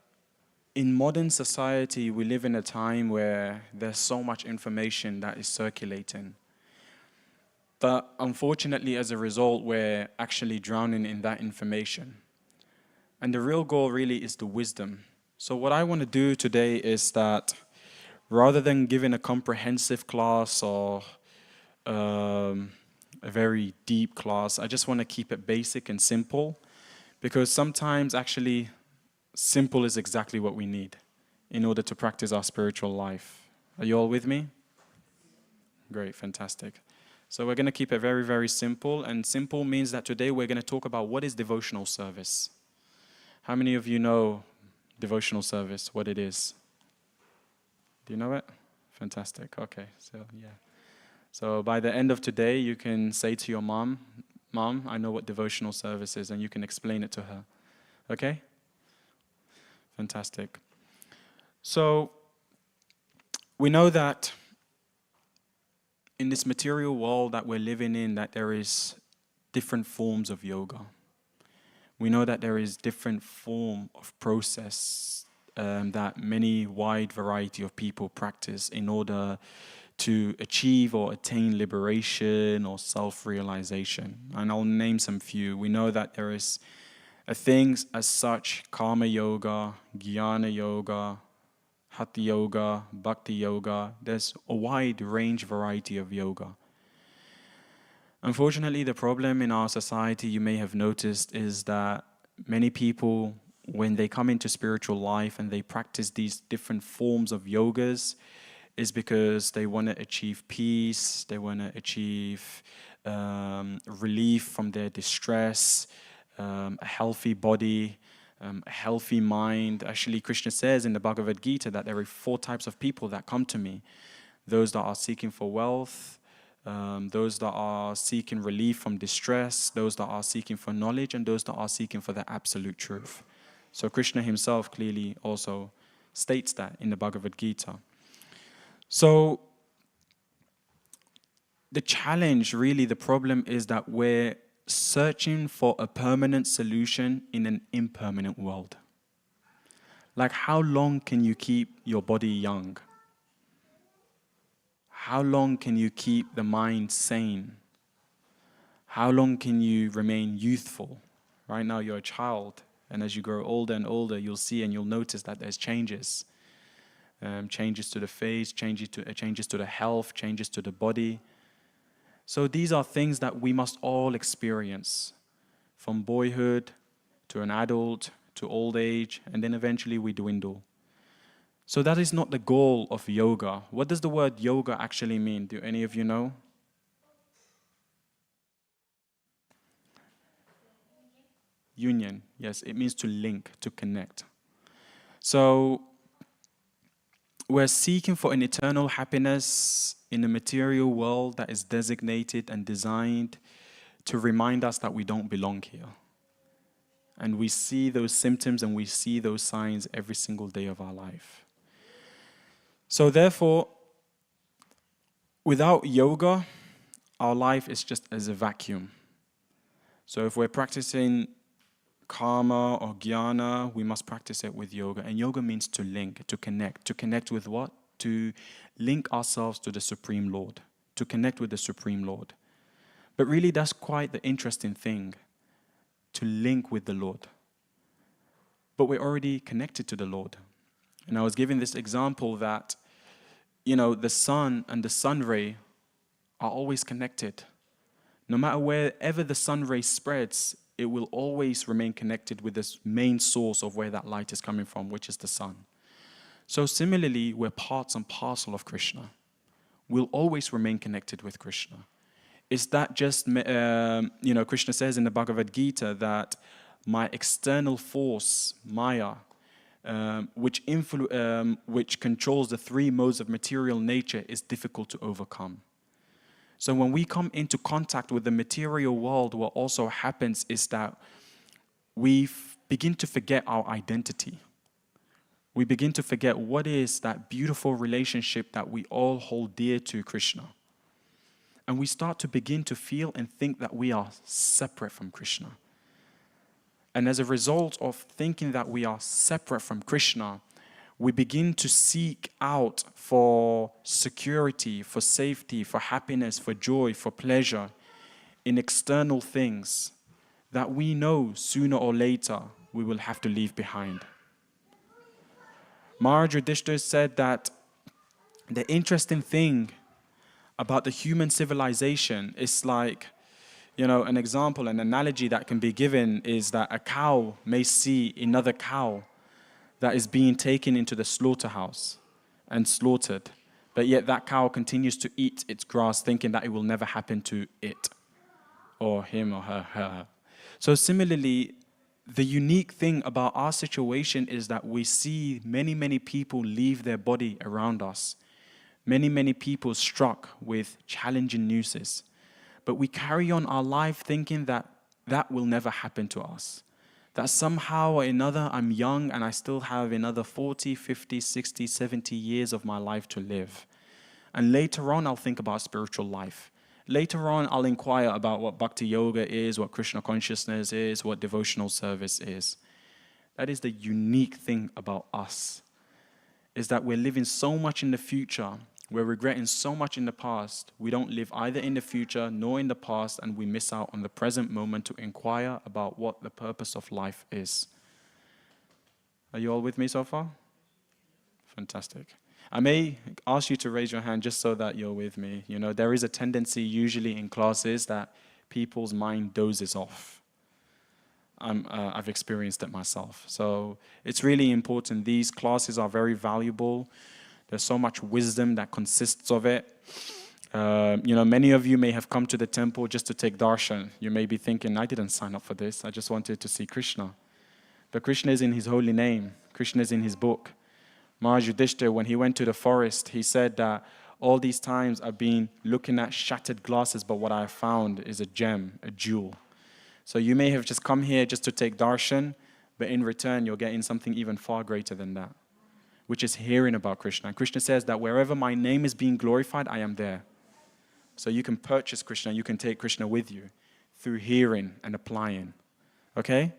in modern society, we live in a time where there's so much information that is circulating. But unfortunately, as a result, we're actually drowning in that information. And the real goal really is the wisdom. So what I want to do today is that rather than giving a comprehensive class or a very deep class, I just want to keep it basic and simple, because sometimes actually simple is exactly what we need in order to practice our spiritual life. Are you all with me? Great, fantastic. So we're going to keep it very, very simple. And simple means that today we're going to talk about what is devotional service. How many of you know devotional service, what it is? Do you know it? Fantastic. Okay, so yeah. So by the end of today, you can say to your mom, Mom, I know what devotional service is, and you can explain it to her. Okay? Fantastic. So we know that in this material world that we're living in, that there is different forms of yoga. We know that there is different form of process that many wide variety of people practice in order to achieve or attain liberation or self-realization. And I'll name some few. We know that there is things as such: karma yoga, jnana yoga, hatha yoga, bhakti yoga. There's a wide range variety of yoga. Unfortunately, the problem in our society, you may have noticed, is that many people, when they come into spiritual life and they practice these different forms of yogas, is because they want to achieve peace, they want to achieve relief from their distress, a healthy body, a healthy mind. Actually, Krishna says in the Bhagavad Gita that there are 4 types of people that come to me. Those that are seeking for wealth, those that are seeking relief from distress, those that are seeking for knowledge, and those that are seeking for the absolute truth. So Krishna himself clearly also states that in the Bhagavad Gita. So the challenge, really, the problem is that we're searching for a permanent solution in an impermanent world. Like, how long can you keep your body young? How long can you keep the mind sane? How long can you remain youthful? Right now you're a child, and as you grow older and older, you'll see and you'll notice that there's changes. Changes to the face, changes to the health, changes to the body. So these are things that we must all experience, from boyhood to an adult to old age, and then eventually we dwindle. So that is not the goal of yoga. What does the word yoga actually mean? Do any of you know? Union. Yes, it means to link, to connect. So we're seeking for an eternal happiness in a material world that is designated and designed to remind us that we don't belong here. And we see those symptoms and we see those signs every single day of our life. So therefore, without yoga, our life is just as a vacuum. So if we're practicing karma or jnana, we must practice it with yoga. And yoga means to link, to connect. To connect with what? To link ourselves to the Supreme Lord. To connect with the Supreme Lord. But really, that's quite the interesting thing, to link with the Lord. But we're already connected to the Lord. And I was giving this example that, the sun and the sun ray are always connected. No matter wherever the sun ray spreads, it will always remain connected with this main source of where that light is coming from, which is the sun. So similarly, we're parts and parcel of Krishna. We'll always remain connected with Krishna. Is that just, Krishna says in the Bhagavad Gita that my external force, Maya, which controls the 3 modes of material nature, is difficult to overcome. So when we come into contact with the material world, what also happens is that we begin to forget our identity. We begin to forget what is that beautiful relationship that we all hold dear to Krishna. and we start to begin to feel and think that we are separate from Krishna. And as a result of thinking that we are separate from Krishna, we begin to seek out for security, for safety, for happiness, for joy, for pleasure in external things that we know sooner or later we will have to leave behind. Maharaj Yudhishthira said that the interesting thing about the human civilization is like, an example, an analogy that can be given is that a cow may see another cow that is being taken into the slaughterhouse and slaughtered, but yet that cow continues to eat its grass thinking that it will never happen to it or him or her. So similarly, the unique thing about our situation is that we see many, many people leave their body around us. Many, many people struck with challenging news. But we carry on our life thinking that that will never happen to us. That somehow or another I'm young and I still have another 40, 50, 60, 70 years of my life to live. And later on I'll think about spiritual life. Later on I'll inquire about what bhakti yoga is, what Krishna consciousness is, what devotional service is. That is the unique thing about us, is that we're living so much in the future. We're regretting so much in the past. We don't live either in the future nor in the past, and we miss out on the present moment to inquire about what the purpose of life is. Are you all with me so far? Fantastic. I may ask you to raise your hand just so that you're with me. There is a tendency usually in classes that people's mind dozes off. I've experienced it myself. So it's really important. These classes are very valuable. There's so much wisdom that consists of it. Many of you may have come to the temple just to take darshan. You may be thinking, I didn't sign up for this. I just wanted to see Krishna. But Krishna is in his holy name. Krishna is in his book. Maharaj Yudhishthira, when he went to the forest, he said that all these times I've been looking at shattered glasses, but what I found is a gem, a jewel. So you may have just come here just to take darshan, but in return you're getting something even far greater than that, which is hearing about Krishna. And Krishna says that wherever my name is being glorified, I am there. So you can purchase Krishna, you can take Krishna with you through hearing and applying. Okay?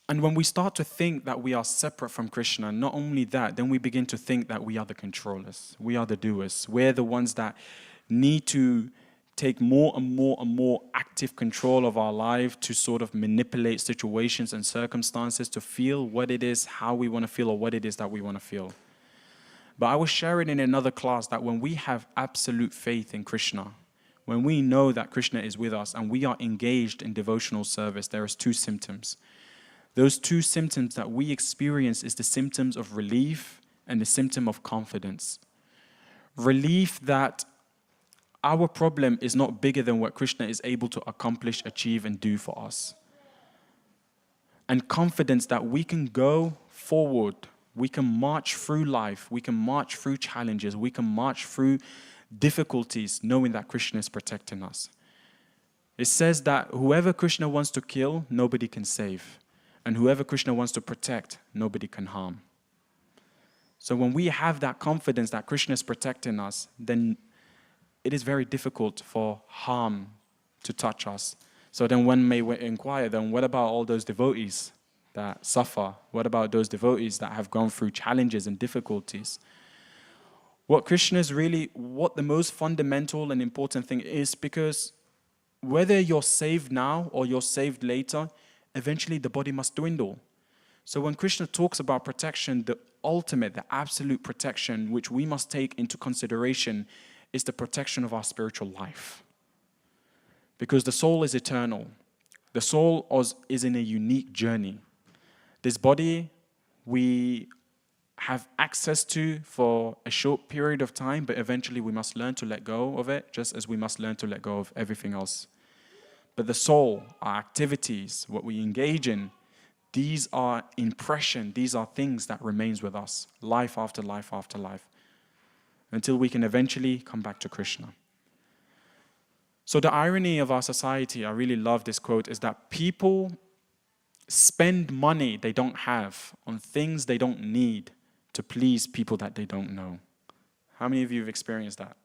And when we start to think that we are separate from Krishna, not only that, then we begin to think that we are the controllers. We are the doers. We're the ones that need to take more and more and more active control of our life to sort of manipulate situations and circumstances to feel what it is, how we want to feel, or what it is that we want to feel. But I was sharing in another class that when we have absolute faith in Krishna, when we know that Krishna is with us and we are engaged in devotional service, there is two symptoms. Those two symptoms that we experience is the symptoms of relief and the symptom of confidence. Relief that our problem is not bigger than what Krishna is able to accomplish, achieve, and do for us. And confidence that we can go forward, we can march through life, we can march through challenges, we can march through difficulties, knowing that Krishna is protecting us. It says that whoever Krishna wants to kill, nobody can save. And whoever Krishna wants to protect, nobody can harm. So when we have that confidence that Krishna is protecting us, then it is very difficult for harm to touch us. So then one may inquire, then what about all those devotees that suffer? What about those devotees that have gone through challenges and difficulties? What Krishna is really, what the most fundamental and important thing is, because whether you're saved now or you're saved later, eventually the body must dwindle. So when Krishna talks about protection, the ultimate, the absolute protection, which we must take into consideration, is the protection of our spiritual life. Because the soul is eternal. The soul is in a unique journey. This body we have access to for a short period of time, but eventually we must learn to let go of it, just as we must learn to let go of everything else. But the soul, our activities, what we engage in, these are impression, these are things that remains with us, life after life after life, until we can eventually come back to Krishna. So the irony of our society, I really love this quote, is that people spend money they don't have on things they don't need to please people that they don't know. How many of you have experienced that?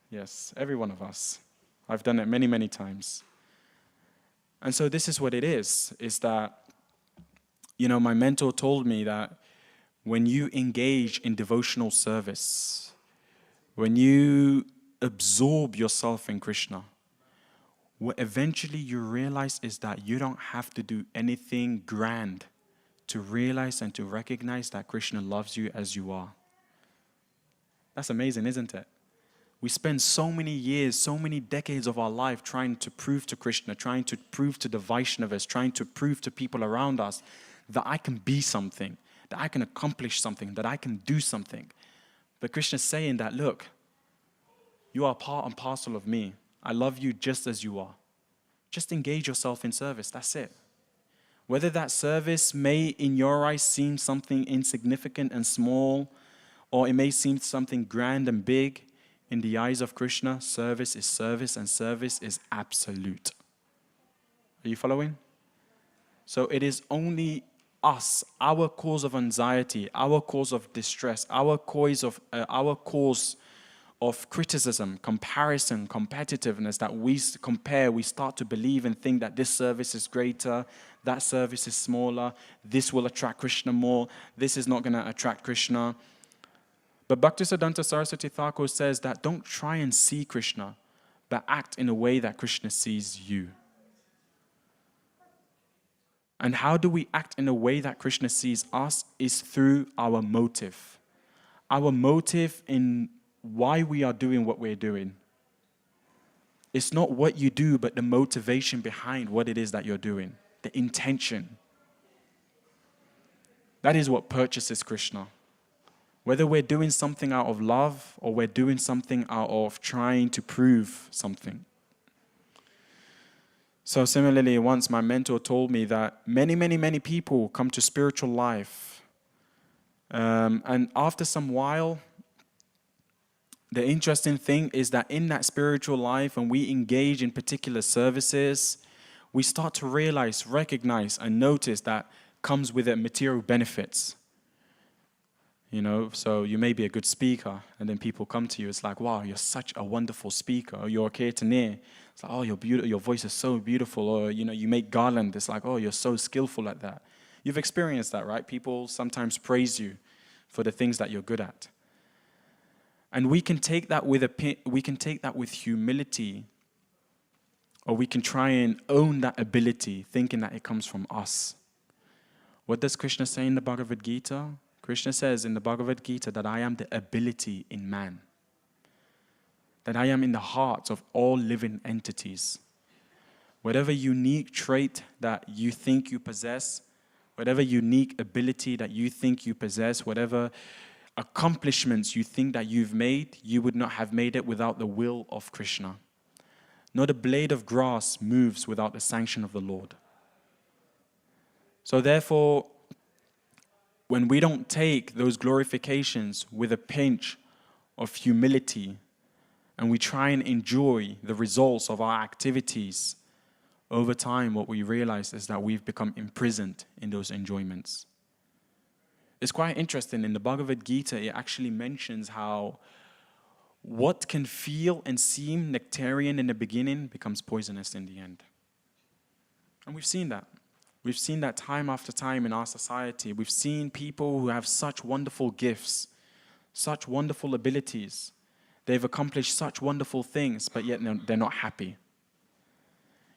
Yes, every one of us. I've done it many, many times. And so this is what it is that, my mentor told me that when you engage in devotional service, when you absorb yourself in Krishna, what eventually you realize is that you don't have to do anything grand to realize and to recognize that Krishna loves you as you are. That's amazing, isn't it? We spend so many years, so many decades of our life trying to prove to Krishna, trying to prove to the Vaishnavas, trying to prove to people around us that I can be something, that I can accomplish something, that I can do something. But Krishna's saying that, look, you are part and parcel of me. I love you just as you are. Just engage yourself in service, that's it. Whether that service may, in your eyes, seem something insignificant and small, or it may seem something grand and big, in the eyes of Krishna, service is service and service is absolute. Are you following? So it is only us, our cause of anxiety, our cause of distress, our cause of criticism, comparison, competitiveness, that we compare, we start to believe and think that this service is greater, that service is smaller, this will attract Krishna more, this is not going to attract Krishna. But Bhaktisiddhanta Saraswati Thakur says that don't try and see Krishna, but act in a way that Krishna sees you. And how do we act in a way that Krishna sees us is through our motive. Our motive in why we are doing what we're doing. It's not what you do, but the motivation behind what it is that you're doing, the intention. That is what purchases Krishna. Whether we're doing something out of love or we're doing something out of trying to prove something. So similarly, once my mentor told me that many people come to spiritual life. And after some while, the interesting thing is that in that spiritual life, when we engage in particular services, we start to realize, recognize, and notice that comes with it material benefits. So you may be a good speaker, and then people come to you. It's like, wow, you're such a wonderful speaker. Or you're a kirtanir. It's like, oh, you're beautiful. Your voice is so beautiful. Or you make garland. It's like, oh, you're so skillful at that. You've experienced that, right? People sometimes praise you for the things that you're good at, and we can take that with humility, or we can try and own that ability, thinking that it comes from us. What does Krishna say in the Bhagavad Gita? Krishna says in the Bhagavad Gita that I am the ability in man. That I am in the heart of all living entities. Whatever unique trait that you think you possess, whatever unique ability that you think you possess, whatever accomplishments you think that you've made, you would not have made it without the will of Krishna. Not a blade of grass moves without the sanction of the Lord. So therefore, when we don't take those glorifications with a pinch of humility, and we try and enjoy the results of our activities, over time what we realize is that we've become imprisoned in those enjoyments. It's quite interesting. In the Bhagavad Gita, it actually mentions how what can feel and seem nectarian in the beginning becomes poisonous in the end. And we've seen that. We've seen that time after time in our society. We've seen people who have such wonderful gifts, such wonderful abilities. They've accomplished such wonderful things, but yet they're not happy.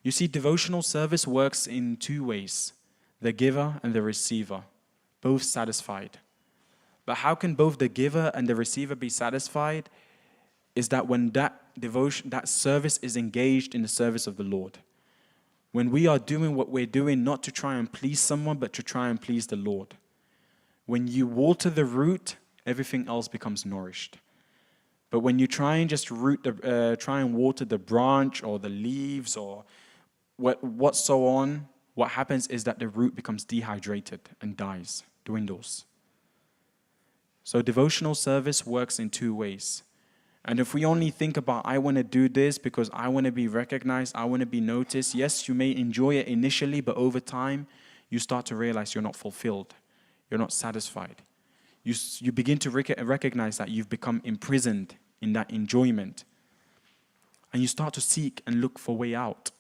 You see, devotional service works in two ways: the giver and the receiver, both satisfied. But how can both the giver and the receiver be satisfied? Is that when that service is engaged in the service of the Lord. When we are doing what we're doing, not to try and please someone, but to try and please the Lord. When you water the root, everything else becomes nourished. But when you try and just try and water the branch or the leaves or what so on, what happens is that the root becomes dehydrated and dies, dwindles. So devotional service works in two ways. And if we only think about, I want to do this because I want to be recognized, I want to be noticed, yes, you may enjoy it initially, but over time, you start to realize you're not fulfilled. You're not satisfied. you begin to recognize that you've become imprisoned in that enjoyment. And you start to seek and look for way out.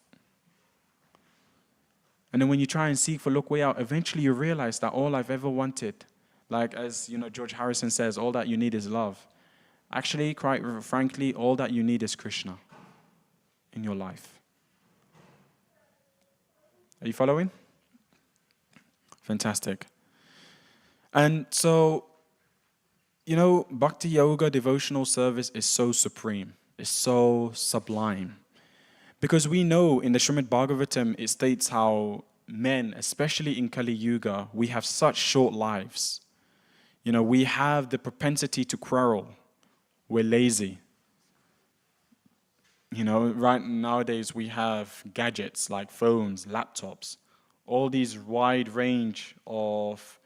And then when you try and seek for look way out, eventually you realize that all I've ever wanted, like as George Harrison says, all that you need is love. Actually, quite frankly, all that you need is Krishna in your life. Are you following? Fantastic. And so, Bhakti Yoga devotional service is so supreme. It's so sublime. Because we know in the Srimad Bhagavatam, it states how men, especially in Kali Yuga, we have such short lives. We have the propensity to quarrel. We're lazy. Right nowadays we have gadgets like phones, laptops, all these wide range of,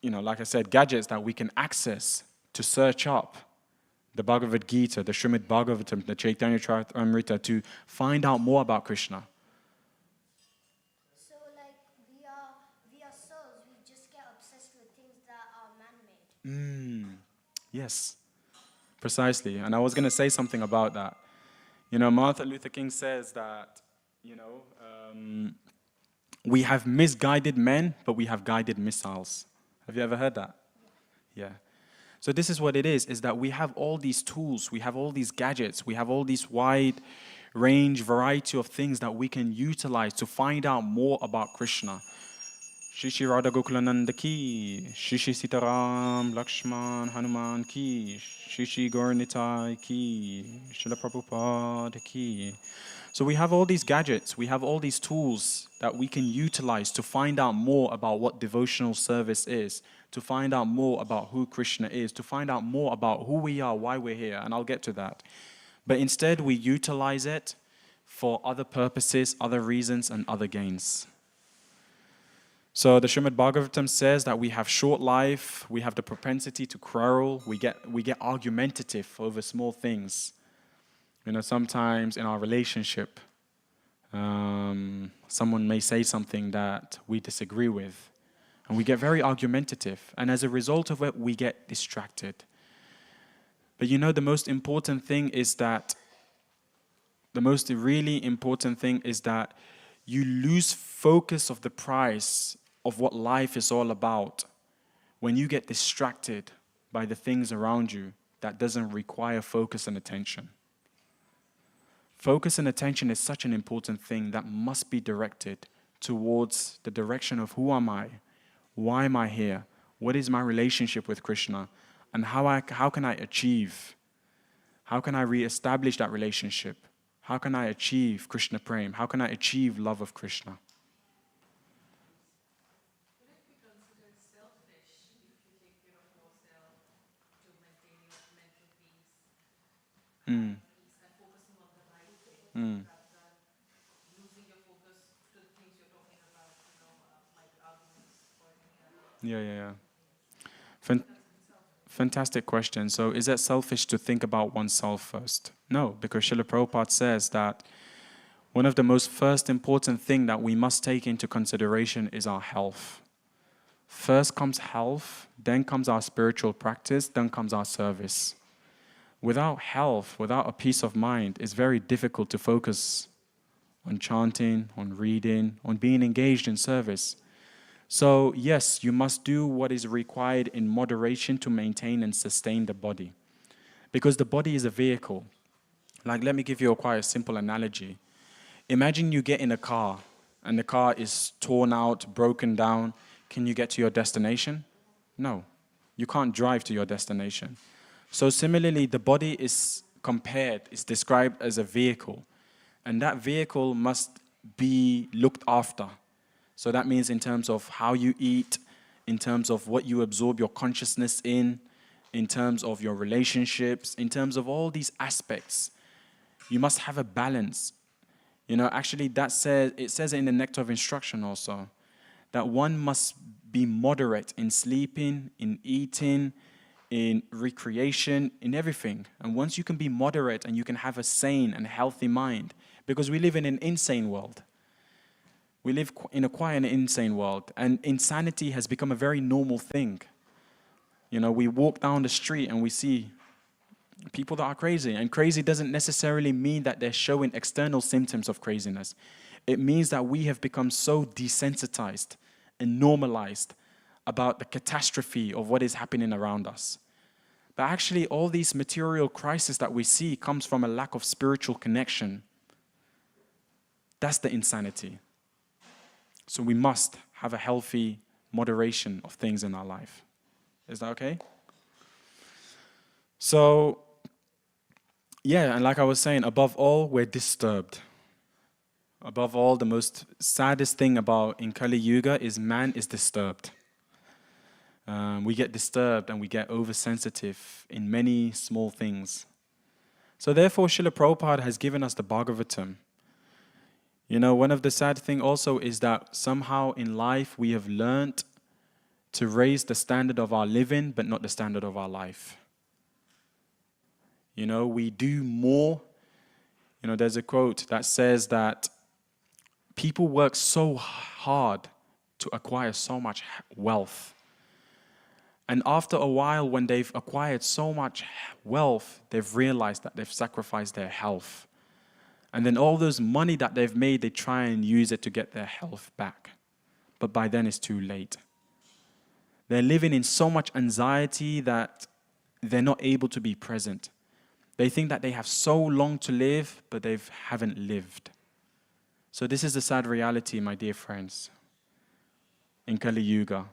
like I said, gadgets that we can access to search up the Bhagavad Gita, the Srimad Bhagavatam, the Chaitanya Charitamrita, to find out more about Krishna. So, like, we are souls, we just get obsessed with things that are man-made. Yes, precisely. And I was going to say something about that. Martin Luther King says that, we have misguided men, but we have guided missiles. Have you ever heard that? Yeah. So this is what it is that we have all these tools, we have all these gadgets, we have all these wide range, variety of things that we can utilize to find out more about Krishna. Shri Radha Gokulananda ki, Shri Sitaram, Lakshman, Hanuman ki, Shri Gauranitai ki, Srila Prabhupada ki. So we have all these gadgets, we have all these tools that we can utilize to find out more about what devotional service is, to find out more about who Krishna is, to find out more about who we are, why we're here, and I'll get to that. But instead we utilize it for other purposes, other reasons, and other gains. So the Srimad Bhagavatam says that we have short life, we have the propensity to quarrel, we get argumentative over small things. Sometimes in our relationship, someone may say something that we disagree with, and we get very argumentative, and as a result of it, we get distracted. But the most important thing is that, you lose focus of the prize of what life is all about when you get distracted by the things around you that doesn't require focus and attention. Focus and attention is such an important thing that must be directed towards the direction of who am I, why am I here, what is my relationship with Krishna, and how can I achieve, how can I re-establish that relationship, how can I achieve Krishna Prem, how can I achieve love of Krishna. Would it be considered selfish if you take care of yourself to maintain your mental peace? And focusing on the right thing rather than losing your focus to the things you're talking about, like arguments or any other. Yeah. Fantastic question. So is it selfish to think about oneself first? No, because Srila Prabhupada says that one of the most first important thing that we must take into consideration is our health. First comes health, then comes our spiritual practice, then comes our service. Without health, without a peace of mind, it's very difficult to focus on chanting, on reading, on being engaged in service. So yes, you must do what is required in moderation to maintain and sustain the body. Because the body is a vehicle. Like, let me give you quite a simple analogy. Imagine you get in a car and the car is torn out, broken down. Can you get to your destination? No. You can't drive to your destination. So similarly, the body is described as a vehicle. And that vehicle must be looked after. So that means in terms of how you eat, in terms of what you absorb your consciousness in terms of your relationships, in terms of all these aspects. You must have a balance. Actually it says in the Nectar of Instruction also, that one must be moderate in sleeping, in eating, in recreation, in everything. And once you can be moderate and you can have a sane and healthy mind, because we live in an insane world. We live in quite an insane world, and insanity has become a very normal thing. You know, we walk down the street and we see people that are crazy. And crazy doesn't necessarily mean that they're showing external symptoms of craziness. It means that we have become so desensitized and normalized about the catastrophe of what is happening around us. But actually, all these material crises that we see comes from a lack of spiritual connection. That's the insanity. So we must have a healthy moderation of things in our life. Is that okay? So, yeah, and like I was saying, above all, we're disturbed. Above all, the most saddest thing about in Kali Yuga is man is disturbed. We get disturbed and we get oversensitive in many small things. So therefore, Srila Prabhupada has given us the Bhagavatam. You know, one of the sad things also is that somehow in life we have learned to raise the standard of our living, but not the standard of our life. You know, we do more. You know, there's a quote that says that people work so hard to acquire so much wealth. And after a while, when they've acquired so much wealth, they've realized that they've sacrificed their health. And then all those money that they've made, they try and use it to get their health back. But by then it's too late. They're living in so much anxiety that they're not able to be present. They think that they have so long to live, but they haven't lived. So this is the sad reality, my dear friends. In Kali Yuga,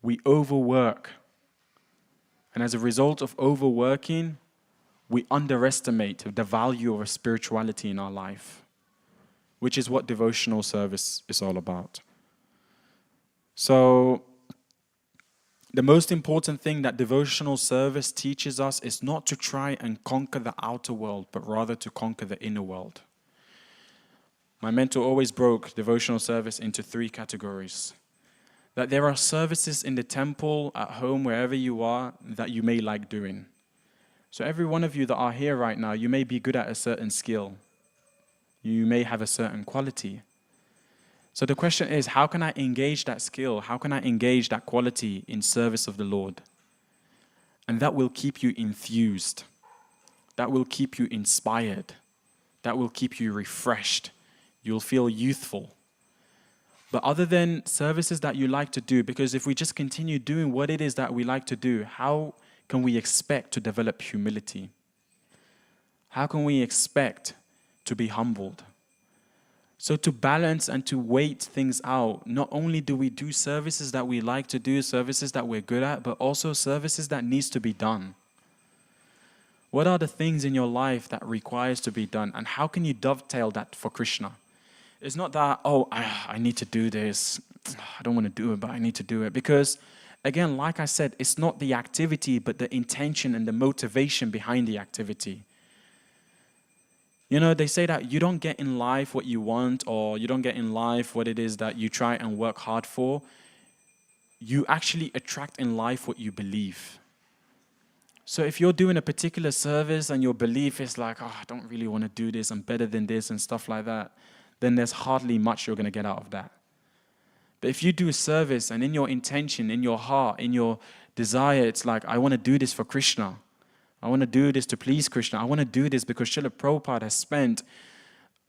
we overwork. And as a result of overworking, we underestimate the value of spirituality in our life, which is what devotional service is all about. So, the most important thing that devotional service teaches us is not to try and conquer the outer world, but rather to conquer the inner world. My mentor always broke devotional service into 3 categories. That there are services in the temple, at home, wherever you are, that you may like doing. So every one of you that are here right now, you may be good at a certain skill. You may have a certain quality. So the question is, how can I engage that skill? How can I engage that quality in service of the Lord? And that will keep you enthused. That will keep you inspired. That will keep you refreshed. You'll feel youthful. But other than services that you like to do, because if we just continue doing what it is that we like to do, how can we expect to develop humility? How can we expect to be humbled? So to balance and to wait things out, not only do we do services that we like to do, services that we're good at, but also services that needs to be done. What are the things in your life that requires to be done? And how can you dovetail that for Krishna? It's not that, I need to do this. I don't want to do it, but I need to do it. Because, again, like I said, it's not the activity, but the intention and the motivation behind the activity. You know, they say that you don't get in life what you want, or you don't get in life what it is that you try and work hard for. You actually attract in life what you believe. So if you're doing a particular service and your belief is like, I don't really want to do this, I'm better than this and stuff like that, then there's hardly much you're going to get out of that. But if you do a service and in your intention, in your heart, in your desire, it's like, I want to do this for Krishna. I want to do this to please Krishna. I want to do this because Srila Prabhupada has spent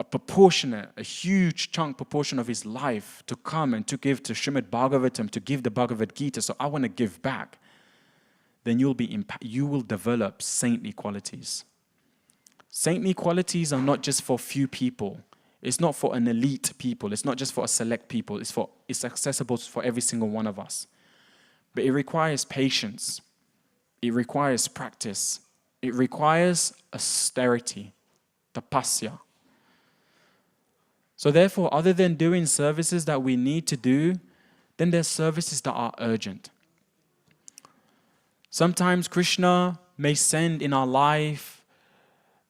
a huge proportion of his life to come and to give to Srimad Bhagavatam, to give the Bhagavad Gita, so I want to give back. Then you will develop saintly qualities. Saintly qualities are not just for few people. It's not for an elite people. It's not just for a select people. It's accessible for every single one of us. But it requires patience. It requires practice. It requires austerity, tapasya. So therefore, other than doing services that we need to do, then there's services that are urgent. Sometimes Krishna may send in our life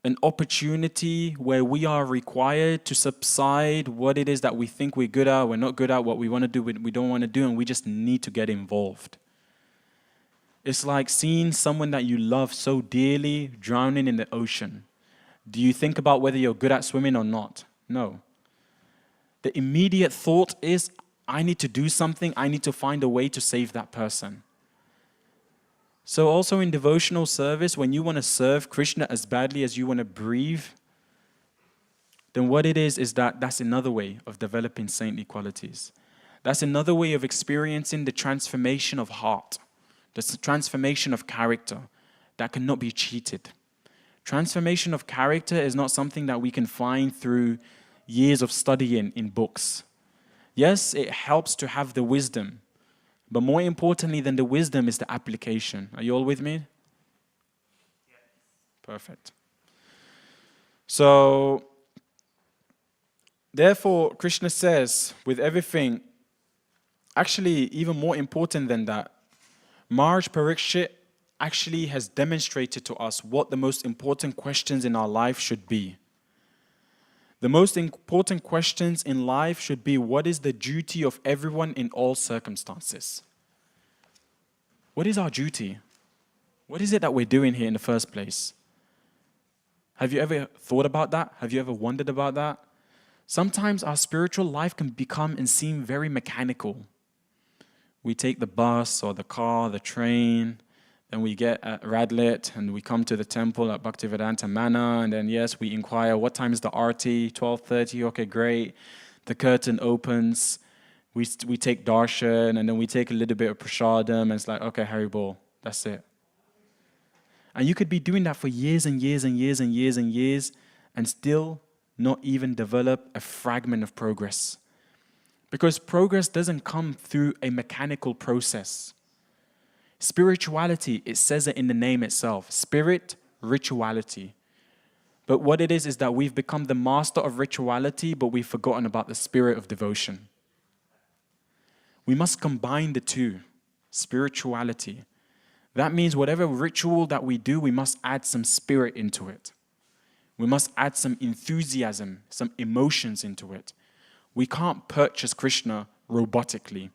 an opportunity where we are required to subside what it is that we think we're good at, we're not good at, what we want to do, we don't want to do, and we just need to get involved. It's like seeing someone that you love so dearly drowning in the ocean. Do you think about whether you're good at swimming or not? No. The immediate thought is, I need to do something, I need to find a way to save that person. So also in devotional service, when you want to serve Krishna as badly as you want to breathe, then what it is that that's another way of developing saintly qualities. That's another way of experiencing the transformation of heart, the transformation of character that cannot be cheated. Transformation of character is not something that we can find through years of studying in books. Yes, it helps to have the wisdom, but more importantly than the wisdom is the application. Are you all with me? Perfect. So, therefore, Krishna says, with everything, actually even more important than that, Maharaj Parikshit actually has demonstrated to us what the most important questions in our life should be. The most important questions in life should be, what is the duty of everyone in all circumstances? What is our duty? What is it that we're doing here in the first place? Have you ever thought about that? Have you ever wondered about that? Sometimes our spiritual life can become and seem very mechanical. We take the bus or the car, the train, then we get at Radlet and we come to the temple at Bhaktivedanta Manor, and then yes, we inquire, what time is the arti? 12:30, okay, great. The curtain opens, we take darshan, and then we take a little bit of prasadam, and it's like, okay, Haribol, that's it. And you could be doing that for years and years and years and years and years, and still not even develop a fragment of progress. Because progress doesn't come through a mechanical process. Spirituality, it says it in the name itself. Spirit, rituality. But what it is that we've become the master of rituality, but we've forgotten about the spirit of devotion. We must combine the two. Spirituality. That means whatever ritual that we do, we must add some spirit into it. We must add some enthusiasm, some emotions into it. We can't purchase Krishna robotically.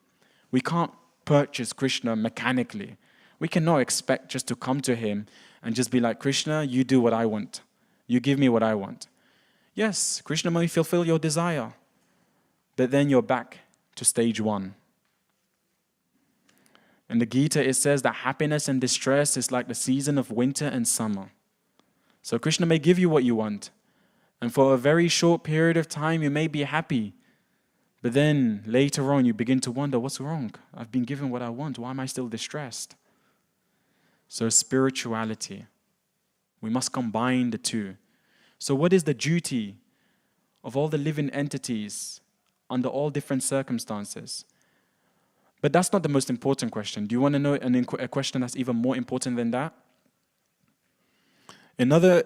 We can't purchase Krishna mechanically. We cannot expect just to come to him and just be like, Krishna, you do what I want. You give me what I want. Yes, Krishna may fulfill your desire, but then you're back to stage one. In the Gita, it says that happiness and distress is like the season of winter and summer. So Krishna may give you what you want, and for a very short period of time, you may be happy. But then later on, you begin to wonder, what's wrong? I've been given what I want. Why am I still distressed? So spirituality. We must combine the two. So what is the duty of all the living entities under all different circumstances? But that's not the most important question. Do you want to know a question that's even more important than that? Another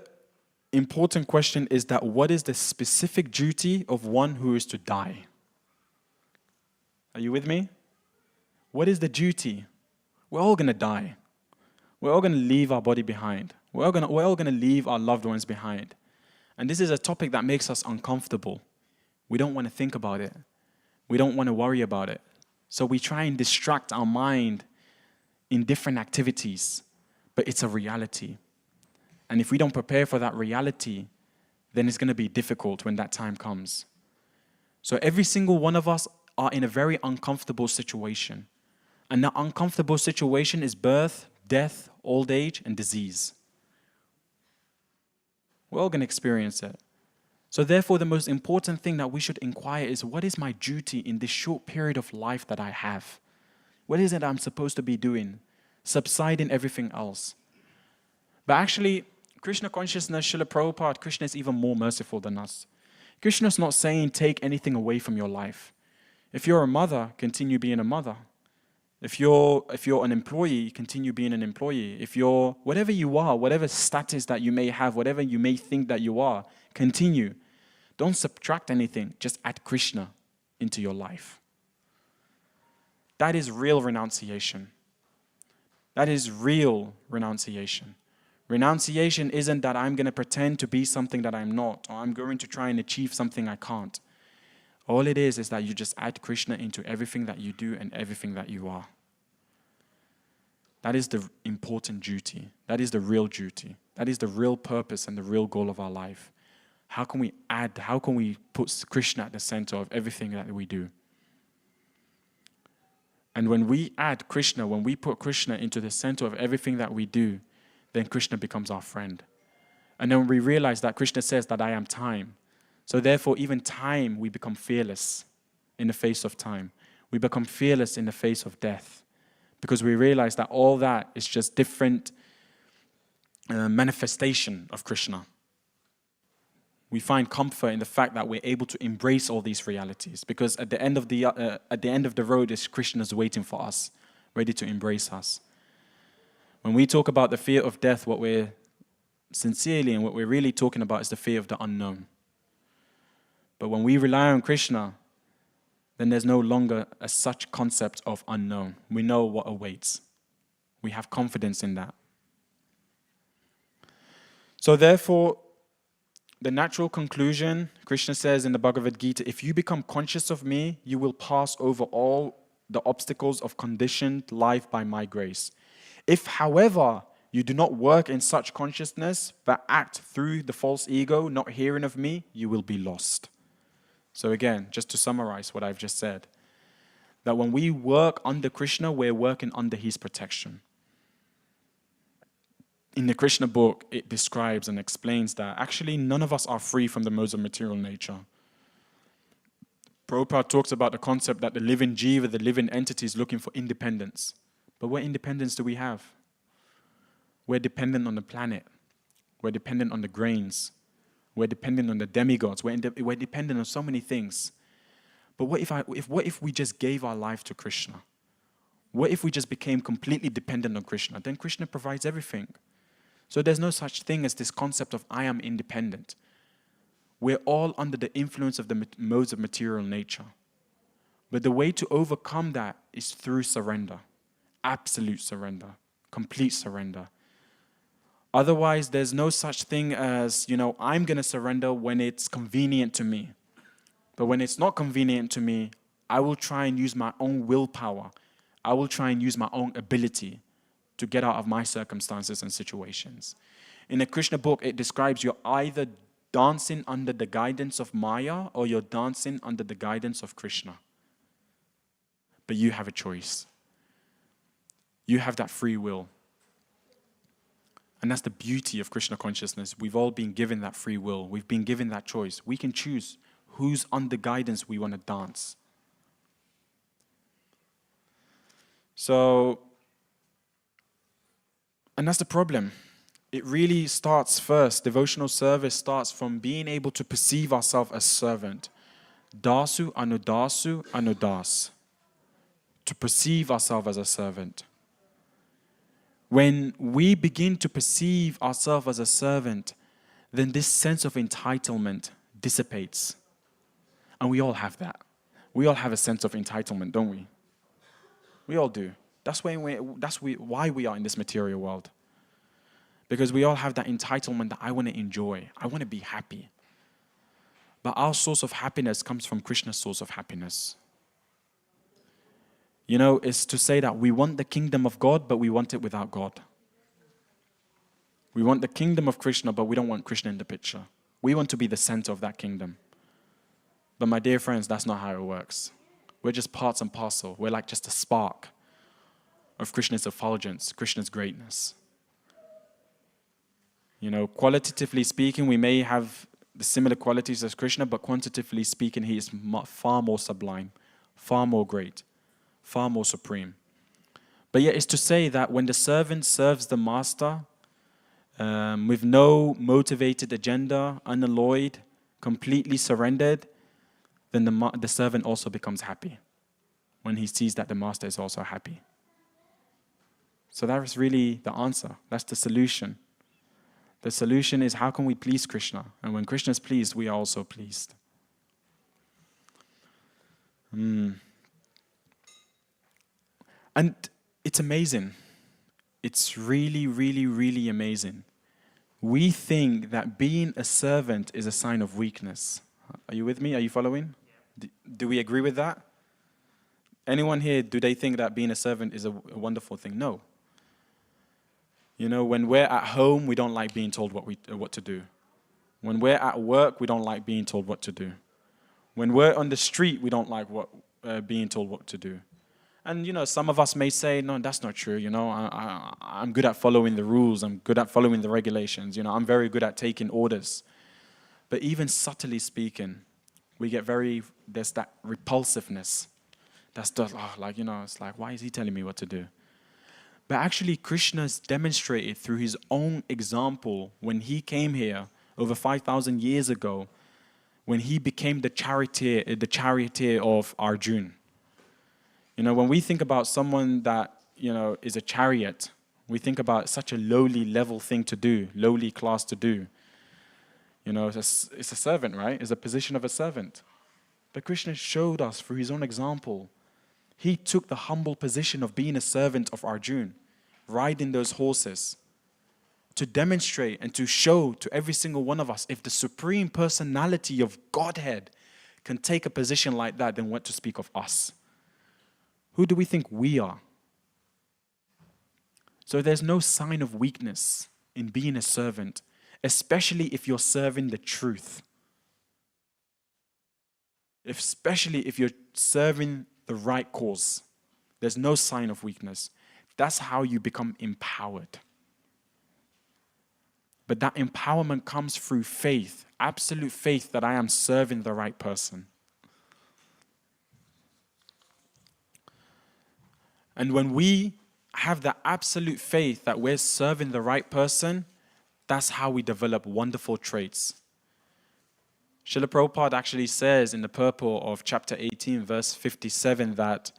important question is that what is the specific duty of one who is to die? Are you with me? What is the duty? We're all going to die. We're all going to leave our body behind. We're all going to leave our loved ones behind. And this is a topic that makes us uncomfortable. We don't want to think about it. We don't want to worry about it. So we try and distract our mind in different activities. But it's a reality. And if we don't prepare for that reality, then it's going to be difficult when that time comes. So every single one of us are in a very uncomfortable situation. And that uncomfortable situation is birth, death, old age, and disease. We're all going to experience it. So therefore, the most important thing that we should inquire is, what is my duty in this short period of life that I have? What is it I'm supposed to be doing? Subsiding everything else. But actually, Krishna consciousness, Srila Prabhupada, Krishna is even more merciful than us. Krishna's not saying take anything away from your life. If you're a mother, continue being a mother. If you're an employee, continue being an employee. If you're whatever you are, whatever status that you may have, whatever you may think that you are, continue. Don't subtract anything, just add Krishna into your life. That is real renunciation. That is real renunciation. Renunciation isn't that I'm going to pretend to be something that I'm not, or I'm going to try and achieve something I can't. All it is that you just add Krishna into everything that you do and everything that you are. That is the important duty. That is the real duty. That is the real purpose and the real goal of our life. How can we put Krishna at the center of everything that we do? And when we add Krishna, when we put Krishna into the center of everything that we do, then Krishna becomes our friend. And then we realize that Krishna says that I am time. So therefore, even time, we become fearless in the face of time. We become fearless in the face of death. Because we realize that all that is just different manifestation of Krishna. We find comfort in the fact that we're able to embrace all these realities, because at the end of the road is Krishna's waiting for us, ready to embrace us. When we talk about the fear of death, what we're sincerely and what we're really talking about is the fear of the unknown. But when we rely on Krishna, then there's no longer a such concept of unknown. We know what awaits. We have confidence in that. So therefore, the natural conclusion, Krishna says in the Bhagavad Gita, if you become conscious of me, you will pass over all the obstacles of conditioned life by my grace. If, however, you do not work in such consciousness, but act through the false ego, not hearing of me, you will be lost. So again, just to summarize what I've just said, that when we work under Krishna, we're working under his protection. In the Krishna book, it describes and explains that actually none of us are free from the modes of material nature. Prabhupada talks about the concept that the living jiva, the living entity, is looking for independence. But what independence do we have? We're dependent on the planet. We're dependent on the grains. We're dependent on the demigods. We're dependent on so many things. But what if we just gave our life to Krishna? What if we just became completely dependent on Krishna? Then Krishna provides everything. So there's no such thing as this concept of I am independent. We're all under the influence of the modes of material nature. But the way to overcome that is through surrender. Absolute surrender. Complete surrender. Otherwise, there's no such thing as, I'm going to surrender when it's convenient to me. But when it's not convenient to me, I will try and use my own willpower. I will try and use my own ability to get out of my circumstances and situations. In the Krishna book, it describes you're either dancing under the guidance of Maya or you're dancing under the guidance of Krishna. But you have a choice. You have that free will. And that's the beauty of Krishna consciousness. We've all been given that free will. We've been given that choice. We can choose who's under guidance we want to dance. And that's the problem. It really starts first. Devotional service starts from being able to perceive ourselves as servant. Dasu, anudasu, anudas. To perceive ourselves as a servant. When we begin to perceive ourselves as a servant, then this sense of entitlement dissipates. And we all have that. We all have a sense of entitlement, don't we? We all do. That's why we are in this material world. Because we all have that entitlement that I want to enjoy. I want to be happy. But our source of happiness comes from Krishna's source of happiness. It's to say that we want the kingdom of God, but we want it without God. We want the kingdom of Krishna, but we don't want Krishna in the picture. We want to be the center of that kingdom. But my dear friends, that's not how it works. We're just parts and parcel. We're like just a spark of Krishna's effulgence, Krishna's greatness. Qualitatively speaking, we may have the similar qualities as Krishna, but quantitatively speaking, he is far more sublime, far more great, far more supreme. But yet it's to say that when the servant serves the master with no motivated agenda, unalloyed, completely surrendered, then the servant also becomes happy when he sees that the master is also happy. So that is really the answer. That's the solution. The solution is how can we please Krishna? And when Krishna is pleased, we are also pleased. And it's amazing. It's really, really, really amazing. We think that being a servant is a sign of weakness. Are you with me? Are you following? Do we agree with that? Anyone here, do they think that being a servant is a wonderful thing? No. When we're at home, we don't like being told what to do. When we're at work, we don't like being told what to do. When we're on the street, we don't like being told what to do. And, some of us may say, no, that's not true. I'm good at following the rules. I'm good at following the regulations. I'm very good at taking orders. But even subtly speaking, we get there's that repulsiveness. That's just, it's like, why is he telling me what to do? But actually, Krishna's demonstrated through his own example when he came here over 5,000 years ago, when he became the charioteer of Arjuna. When we think about someone that, is a chariot, we think about such a lowly level thing to do, lowly class to do. It's a servant, right? It's a position of a servant. But Krishna showed us through his own example. He took the humble position of being a servant of Arjuna, riding those horses, to demonstrate and to show to every single one of us, if the supreme personality of Godhead can take a position like that, then what to speak of us? Who do we think we are? So there's no sign of weakness in being a servant, especially if you're serving the truth. Especially if you're serving the right cause. There's no sign of weakness. That's how you become empowered. But that empowerment comes through faith, absolute faith that I am serving the right person. And when we have that absolute faith that we're serving the right person, that's how we develop wonderful traits. Srila Prabhupada actually says in the purport of chapter 18, verse 57, that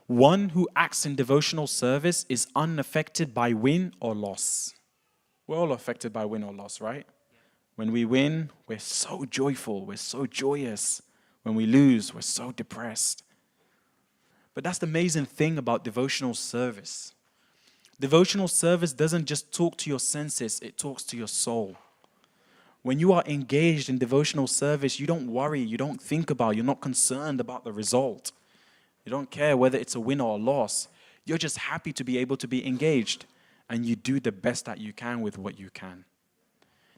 one who acts in devotional service is unaffected by win or loss. We're all affected by win or loss, right? When we win, we're so joyful, we're so joyous. When we lose, we're so depressed. But that's the amazing thing about devotional service. Devotional service doesn't just talk to your senses, it talks to your soul. When you are engaged in devotional service, you don't worry, you don't think about, you're not concerned about the result. You don't care whether it's a win or a loss. You're just happy to be able to be engaged, and you do the best that you can with what you can.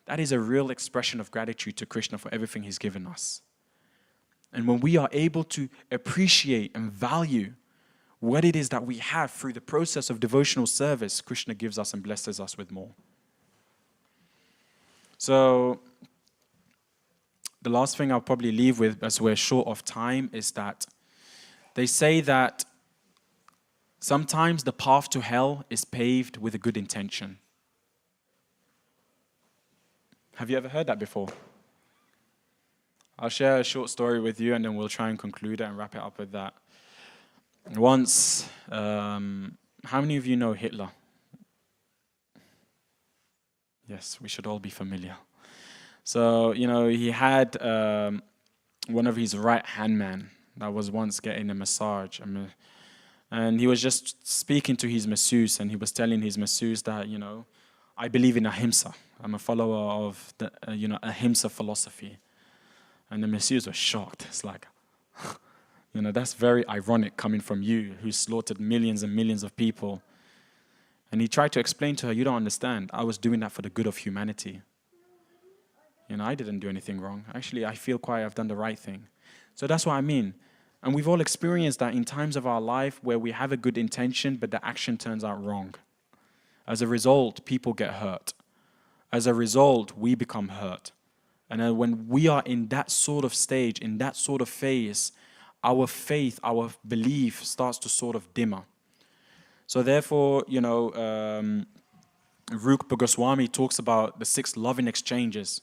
That is a real expression of gratitude to Krishna for everything he's given us. And when we are able to appreciate and value what it is that we have through the process of devotional service, Krishna gives us and blesses us with more. So, the last thing I'll probably leave with, as we're short of time, is that they say that sometimes the path to hell is paved with a good intention. Have you ever heard that before? I'll share a short story with you and then we'll try and conclude it and wrap it up with that. Once, how many of you know Hitler? Yes, we should all be familiar. So, he had one of his right-hand men that was once getting a massage. And he was just speaking to his masseuse, and he was telling his masseuse that, I believe in ahimsa. I'm a follower of the, ahimsa philosophy. And the masseuse was shocked. It's like, that's very ironic coming from you, who slaughtered millions and millions of people. And he tried to explain to her, you don't understand. I was doing that for the good of humanity. I didn't do anything wrong. Actually, I feel I've done the right thing. So that's what I mean. And we've all experienced that in times of our life where we have a good intention, but the action turns out wrong. As a result, people get hurt. As a result, we become hurt. And then when we are in that sort of stage, in that sort of phase, our faith, our belief starts to sort of dimmer. So therefore, Rupa Goswami talks about the 6 loving exchanges.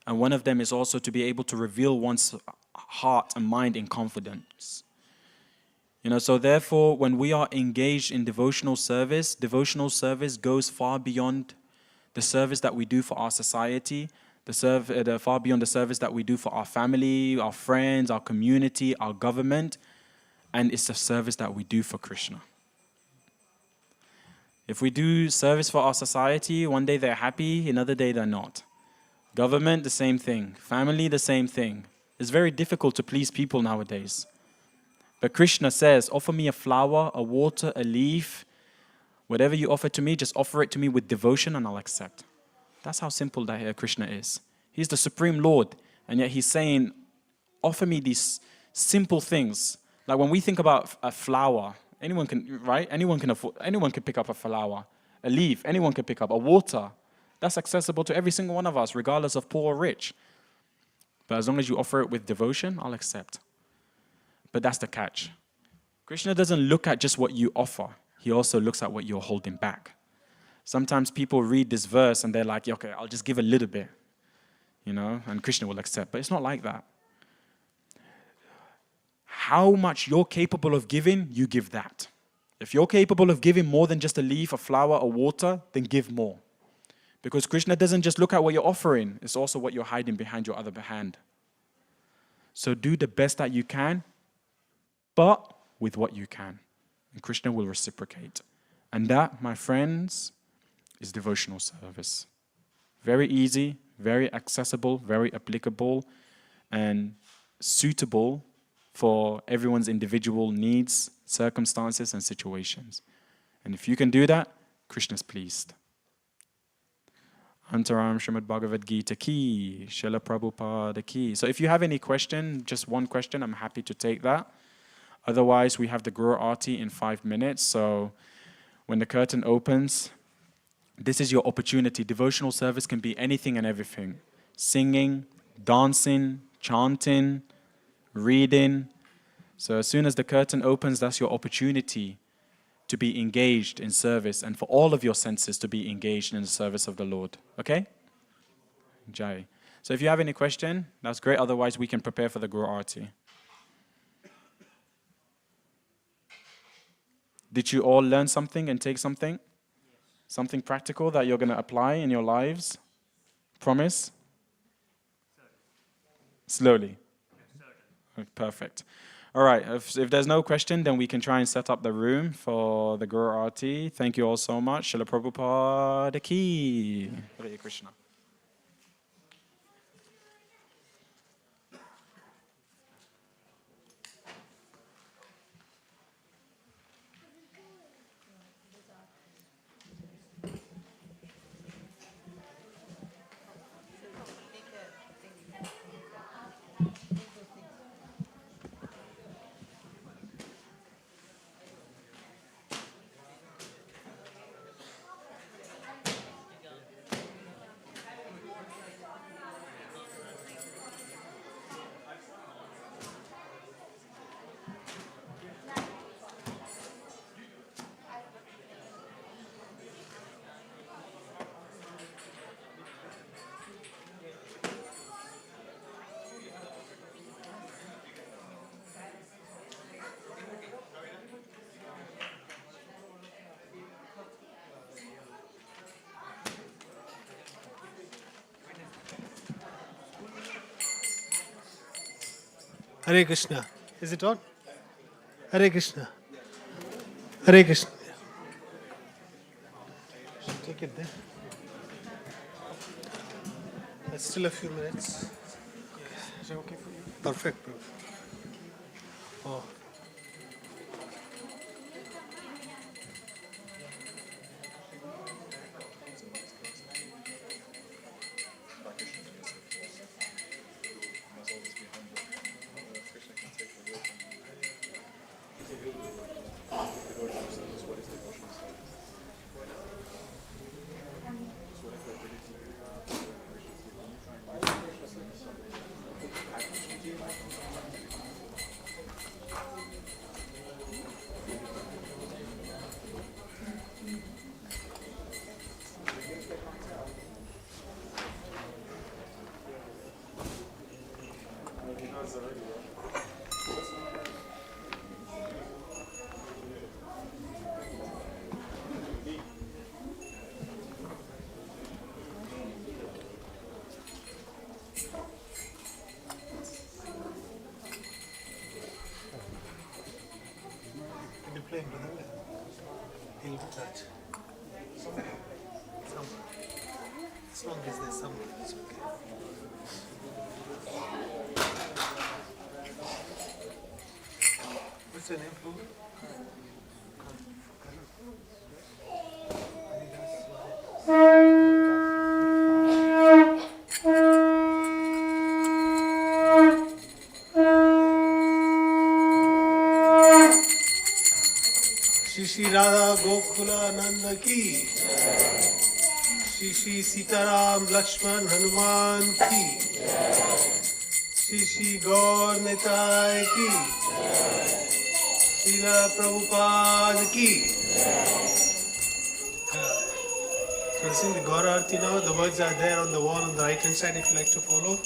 And one of them is also to be able to reveal one's heart and mind in confidence. So therefore, when we are engaged in devotional service goes far beyond the service that we do for our society, far beyond the service that we do for our family, our friends, our community, our government, and it's a service that we do for Krishna. If we do service for our society, one day they're happy, another day they're not. Government, the same thing. Family, the same thing. It's very difficult to please people nowadays. But Krishna says, offer me a flower, a water, a leaf. Whatever you offer to me, just offer it to me with devotion and I'll accept. That's how simple that Krishna is. He's the Supreme Lord. And yet he's saying, offer me these simple things. Like when we think about a flower, Anyone can, right? Anyone can afford. Anyone can pick up a flower, a leaf. Anyone can pick up a water. That's accessible to every single one of us, regardless of poor or rich. But as long as you offer it with devotion, I'll accept. But that's the catch. Krishna doesn't look at just what you offer. He also looks at what you're holding back. Sometimes people read this verse and they're like, yeah, okay, I'll just give a little bit, and Krishna will accept. But it's not like that. How much you're capable of giving, you give that. If you're capable of giving more than just a leaf, a flower, or water, then give more. Because Krishna doesn't just look at what you're offering, it's also what you're hiding behind your other hand. So do the best that you can, but with what you can. And Krishna will reciprocate. And that, my friends, is devotional service. Very easy, very accessible, very applicable, and suitable for everyone's individual needs, circumstances, and situations. And if you can do that, Krishna's pleased. Antaram Srimad Bhagavad Gita ki, Srila Prabhupada ki. So if you have any question, just one question, I'm happy to take that. Otherwise, we have the Guru Aarti in 5 minutes. So when the curtain opens, this is your opportunity. Devotional service can be anything and everything. Singing, dancing, chanting, reading. So as soon as the curtain opens, that's your opportunity to be engaged in service and for all of your senses to be engaged in the service of the Lord. Okay? Jai. So if you have any question, that's great. Otherwise, we can prepare for the Guru Aarti. Did you all learn something and take something? Something practical that you're going to apply in your lives? Promise? Slowly. Perfect. All right, if there's no question, then we can try and set up the room for the Guru Aarti. Thank you all so much. Srila Prabhupada ki. Hare Krishna. Hare Krishna. Is it on? Hare Krishna. Hare Krishna. Take it there. There's still a few minutes. Is that okay for you? Perfect. Oh. Playing with him. He'll touch. Some. As long as there's some, it's okay. What's your name, Prabhu? Shri Shri Radha Gokula Nanda ki, Shri Shri Sitaram Lakshman Hanuman ki, Shri Shri Gaur Nitai ki, Srila Prabhupada ki. So we'll sing the Gaur Arti now. The words are there on the wall on the right hand side if you like to follow.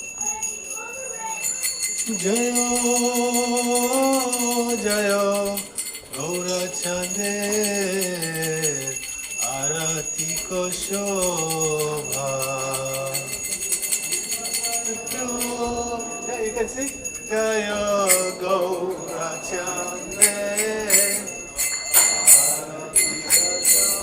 Jayo, Jayo, Gaura Chande, Arati ko shobha. Yeah, you can sing. Jayo, Gaura Chande, Arati ko shobha.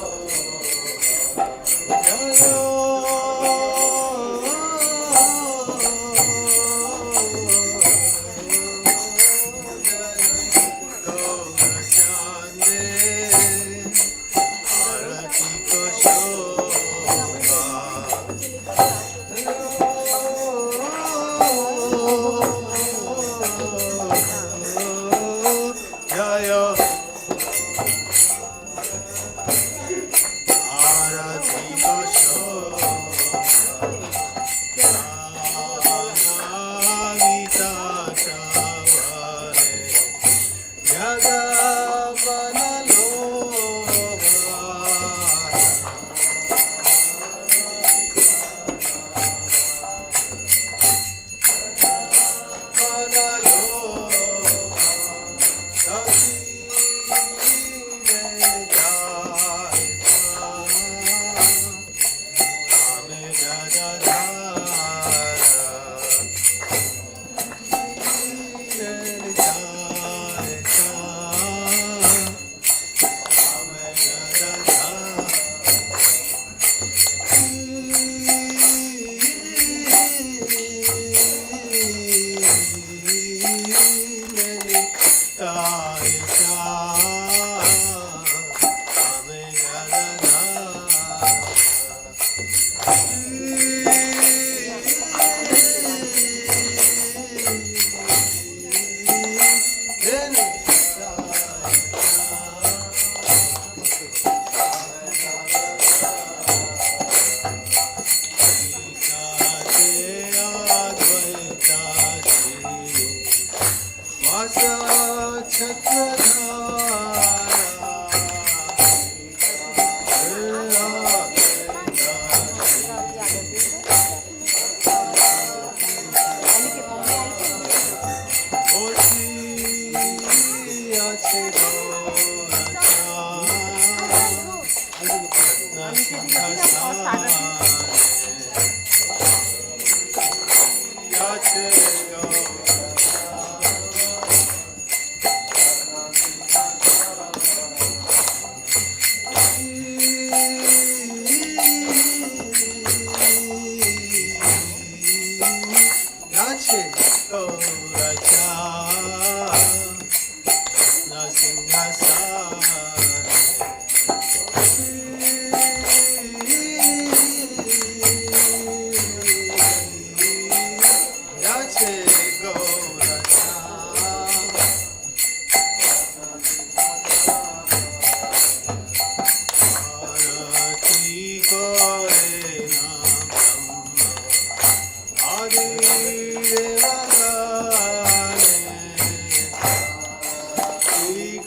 Jayo.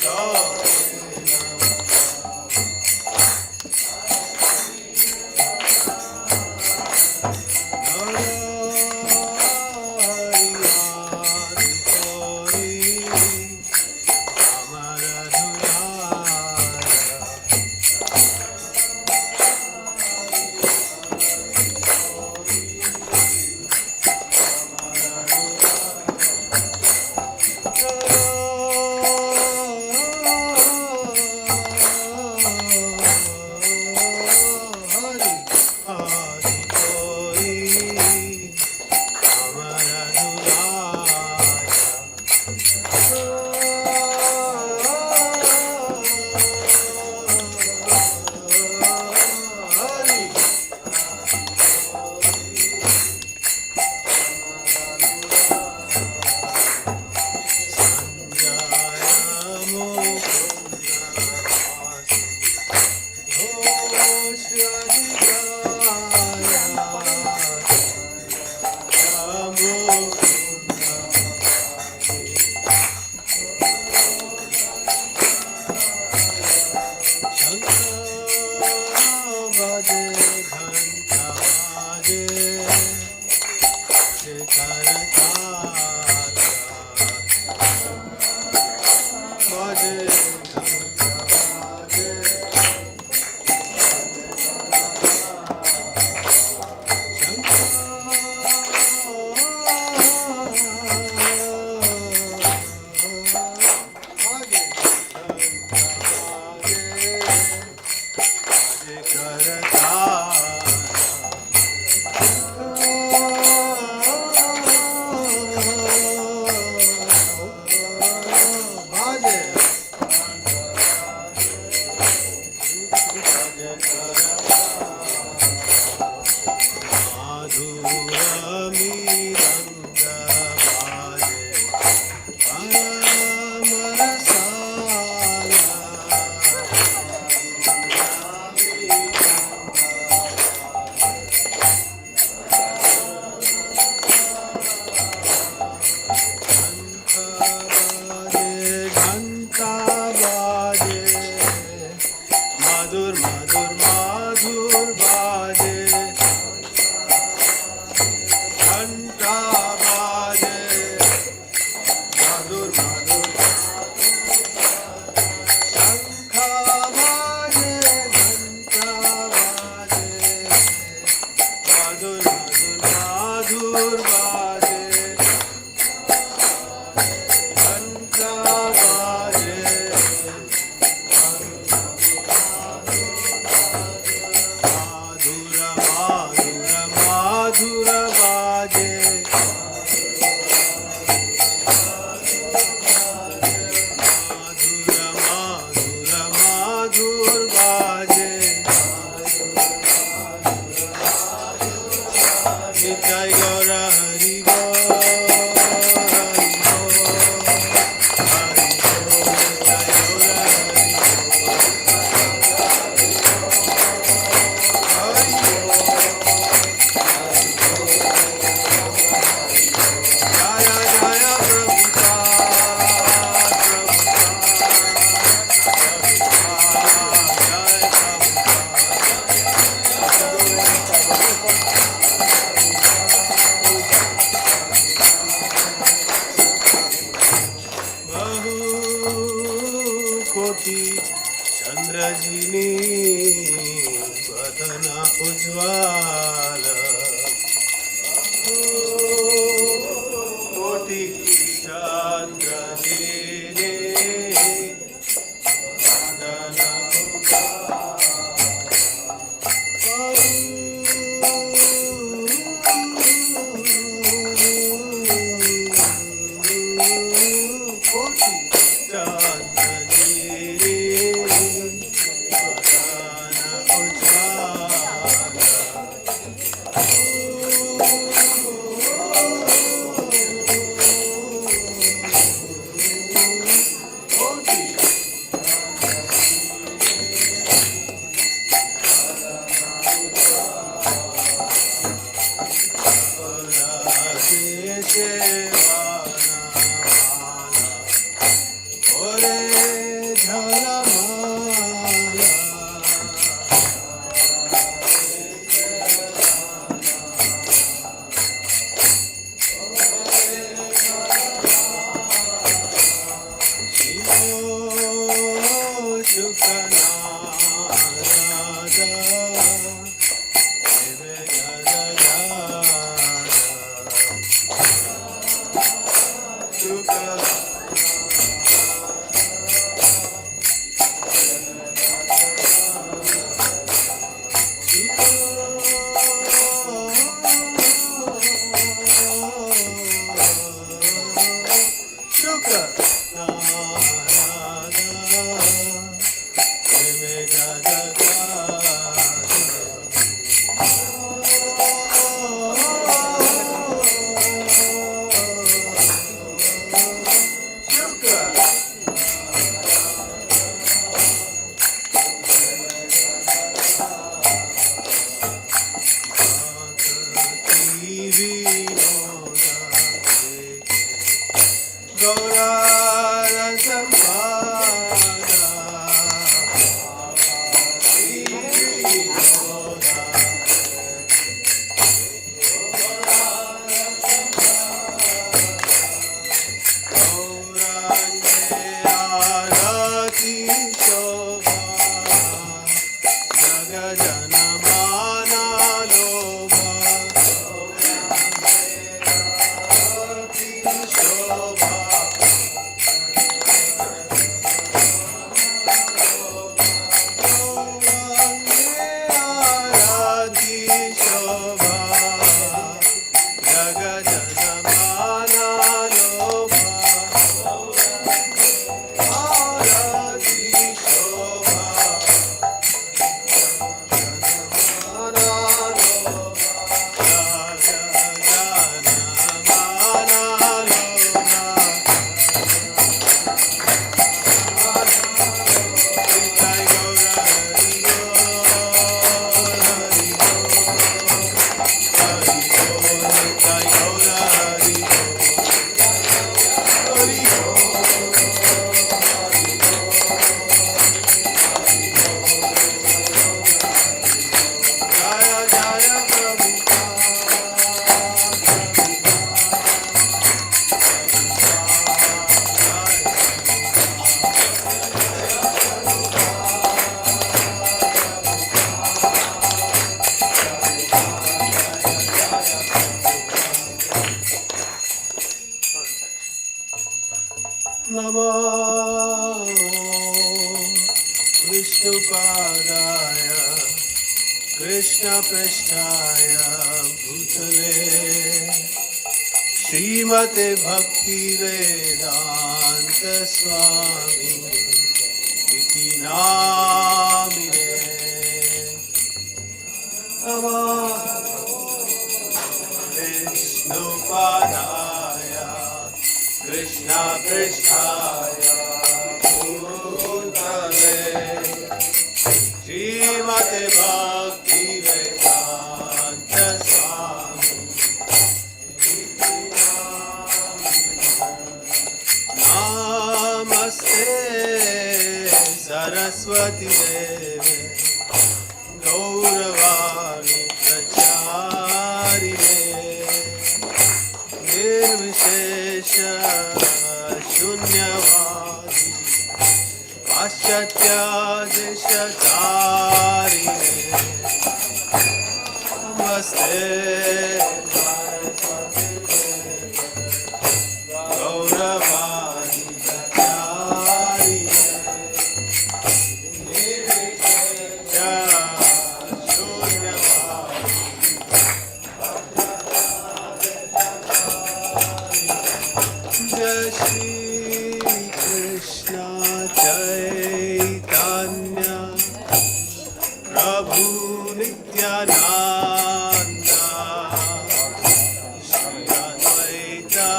Go. Vishnupadaya Krishna Prasthaya Bhutale Srimate Bhaktivedanta Swami Iti Namine Namah Vishnupadaya Krishna Prasthaya Bhutale Srimate Bhaktivedanta Swami Namaste Saraswati Deve Gauravani Pracharine Nirvishesha Shunyavadi Paschatya Deshatarine Namaste Gauravani Pracharine Nirvishesha Shunyavadi Jai Shri Krishna Chaitanya Prabhu Nityananda Shri Advaita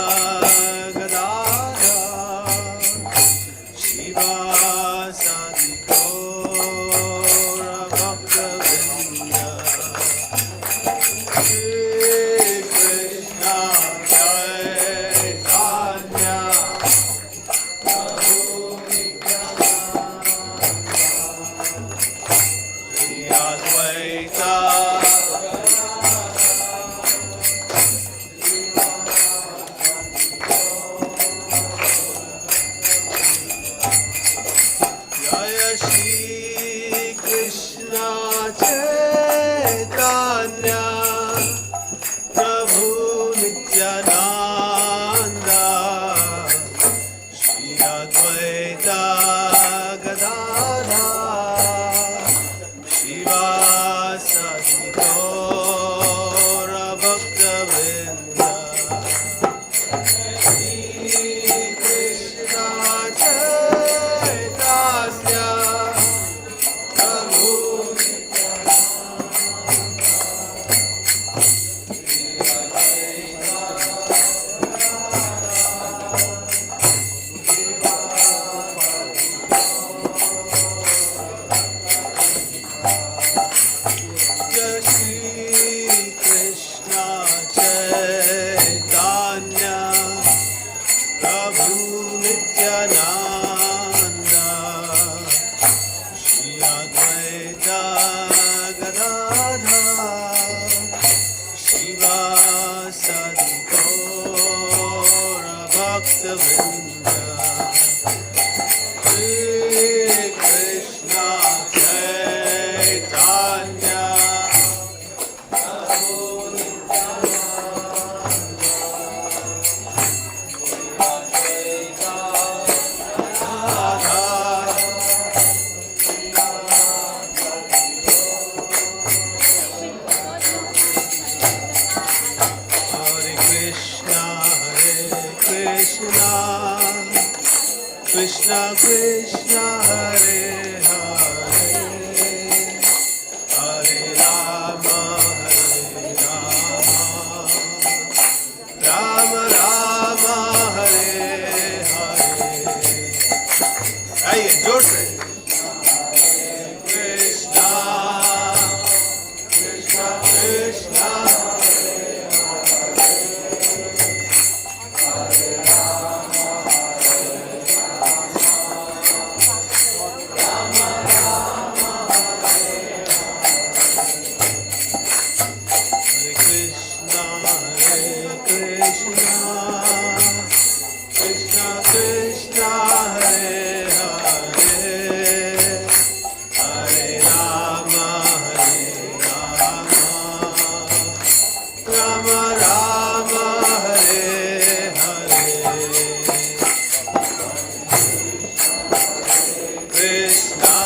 Gadadhara Shivasadi Gaura Bhaktavinda Shri Krishna Chaitanya Shri Advaita Jaya Shri Krishna Chaitanya Prabhu Nityananda Shri Advaita Gadadhara Shivasadi Gaura Bhaktavinda Shri Krishna Chaitanya Prabhu Jai Shri Krishna Chaitanya Prabhu Nityananda Shri Advaita Gadadhara Shivasadi Gaura Bhaktavinda Shri Krishna Chaitanya Prabhu Nityananda Hare Krishna Krishna Krishna Hare Hare Hare Rama Rama Rama Hare Hare आइए जोर से Krishna Krishna Krishna Krishna Krishna Hare Hare Krishna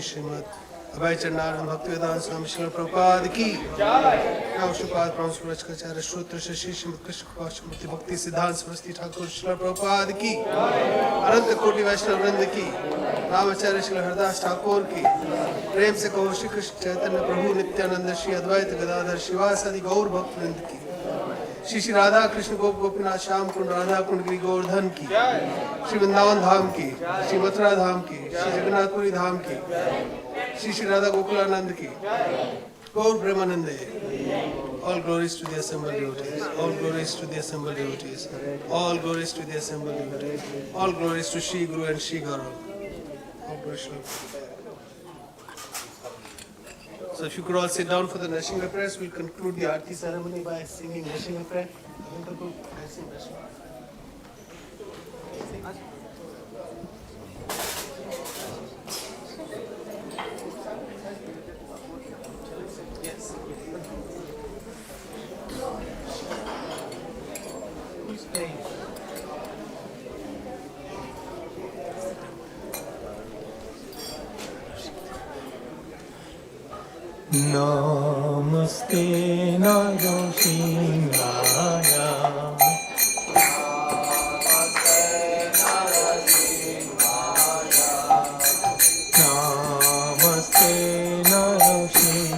Srimad अभय चंडाल भक्तिवेदांत स्वामी श्रील प्रभुपाद की नवश्रीपाद प्रभुष्पाचार्य श्रोत्र श्री श्रीमद कृष्ण भक्ति सिद्धांत सरस्वती ठाकुर श्रील प्रभुपाद की अनंत कोटि वैष्णव वृंद की रामाचार्य श्री हरदास ठाकुर की प्रेम से कहो श्री कृष्ण चैतन्य प्रभु नित्यानंद श्री अद्वैत गदाधर शिवासादि गौर भक्त वृंद की श्री श्री राधा कृष्ण गोप गोपीनाथ श्याम कुंड राधा कुंड गिरी गोवर्धन की श्री वृंदावन धाम की श्री मथुरा धाम की श्री जगन्नाथपुरी धाम की श्री श्री राधा गोकुलानंद की गौर Premanand all glories to the assembled devotees, all glories to the assembled devotees, all glories to the assembled devotees, all glories to Shri Guru and Shri Gaurav. All glories to So if you could all sit down for the Nrsimha prayers, we'll conclude the Aarti ceremony by singing Nrsimha prayer. Yes. Who's playing? Namaste Narasimhaya. Namaste Narasimhaya.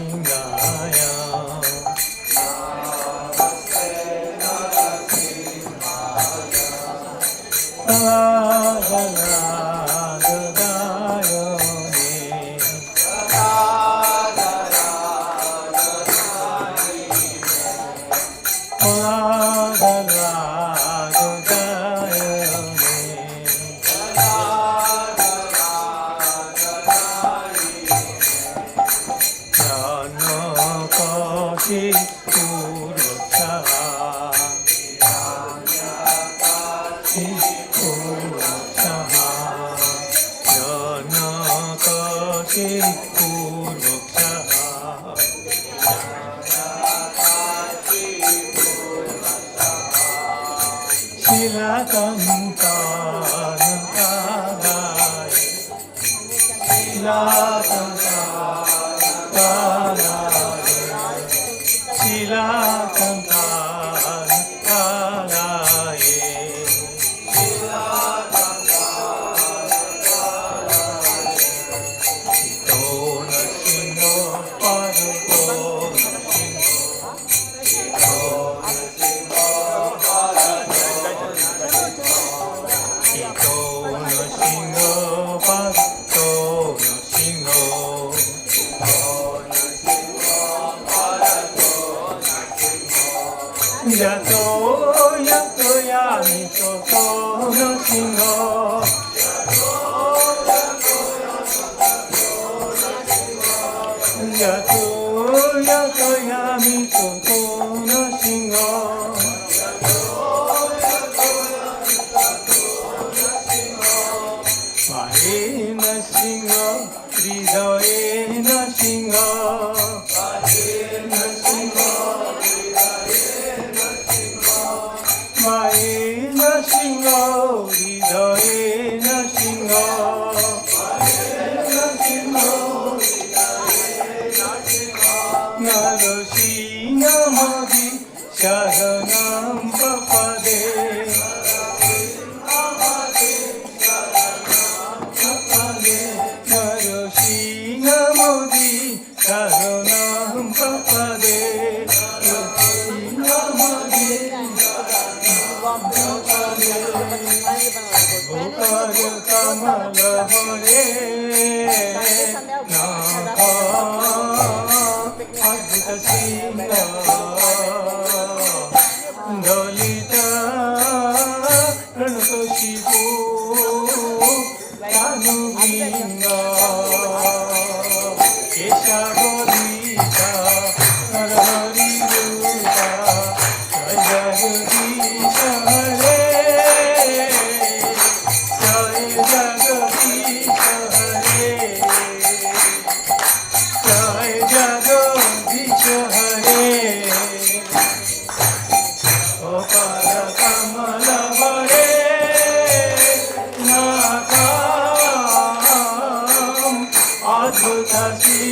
Hare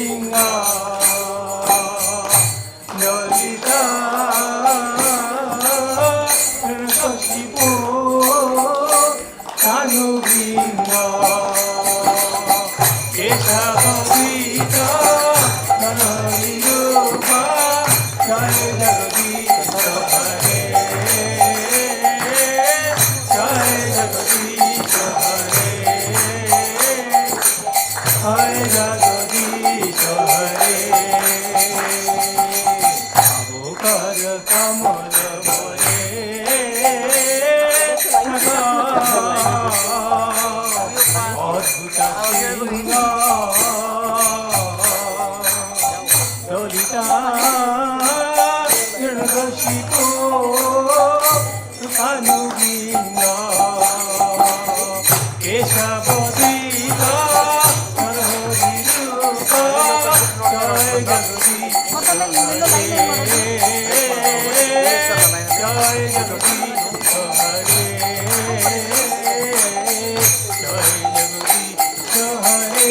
Vinga Lolita Kashipo Kanu Vinga Keshavita Nanayirupa Jai Jagadisha Hare Jai Jagadisha Hare Jai Jagadisha Hare Avokar Kamal Bore Adhuta Singa Lolita Nirgashiko Kanu Vinga Keshavadita Narahirupa Jai Jagadisha Jai Jagadisha Hare Jai Jagadisha Hare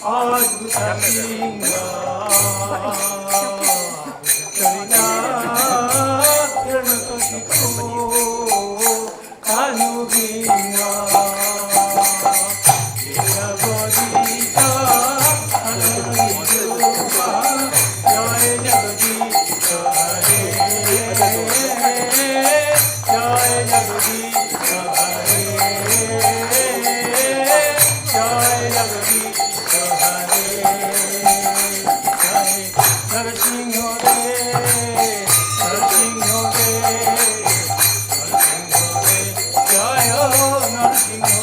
Adhuta Singa Karina Karnakashiko Kanu Vinga Keshavadita Narahirupa Jai Jagadisha Hare Jai Jagadisha Hare Jai Jagadisha Hare Jai Narasingha Narasingha Jai Narasingha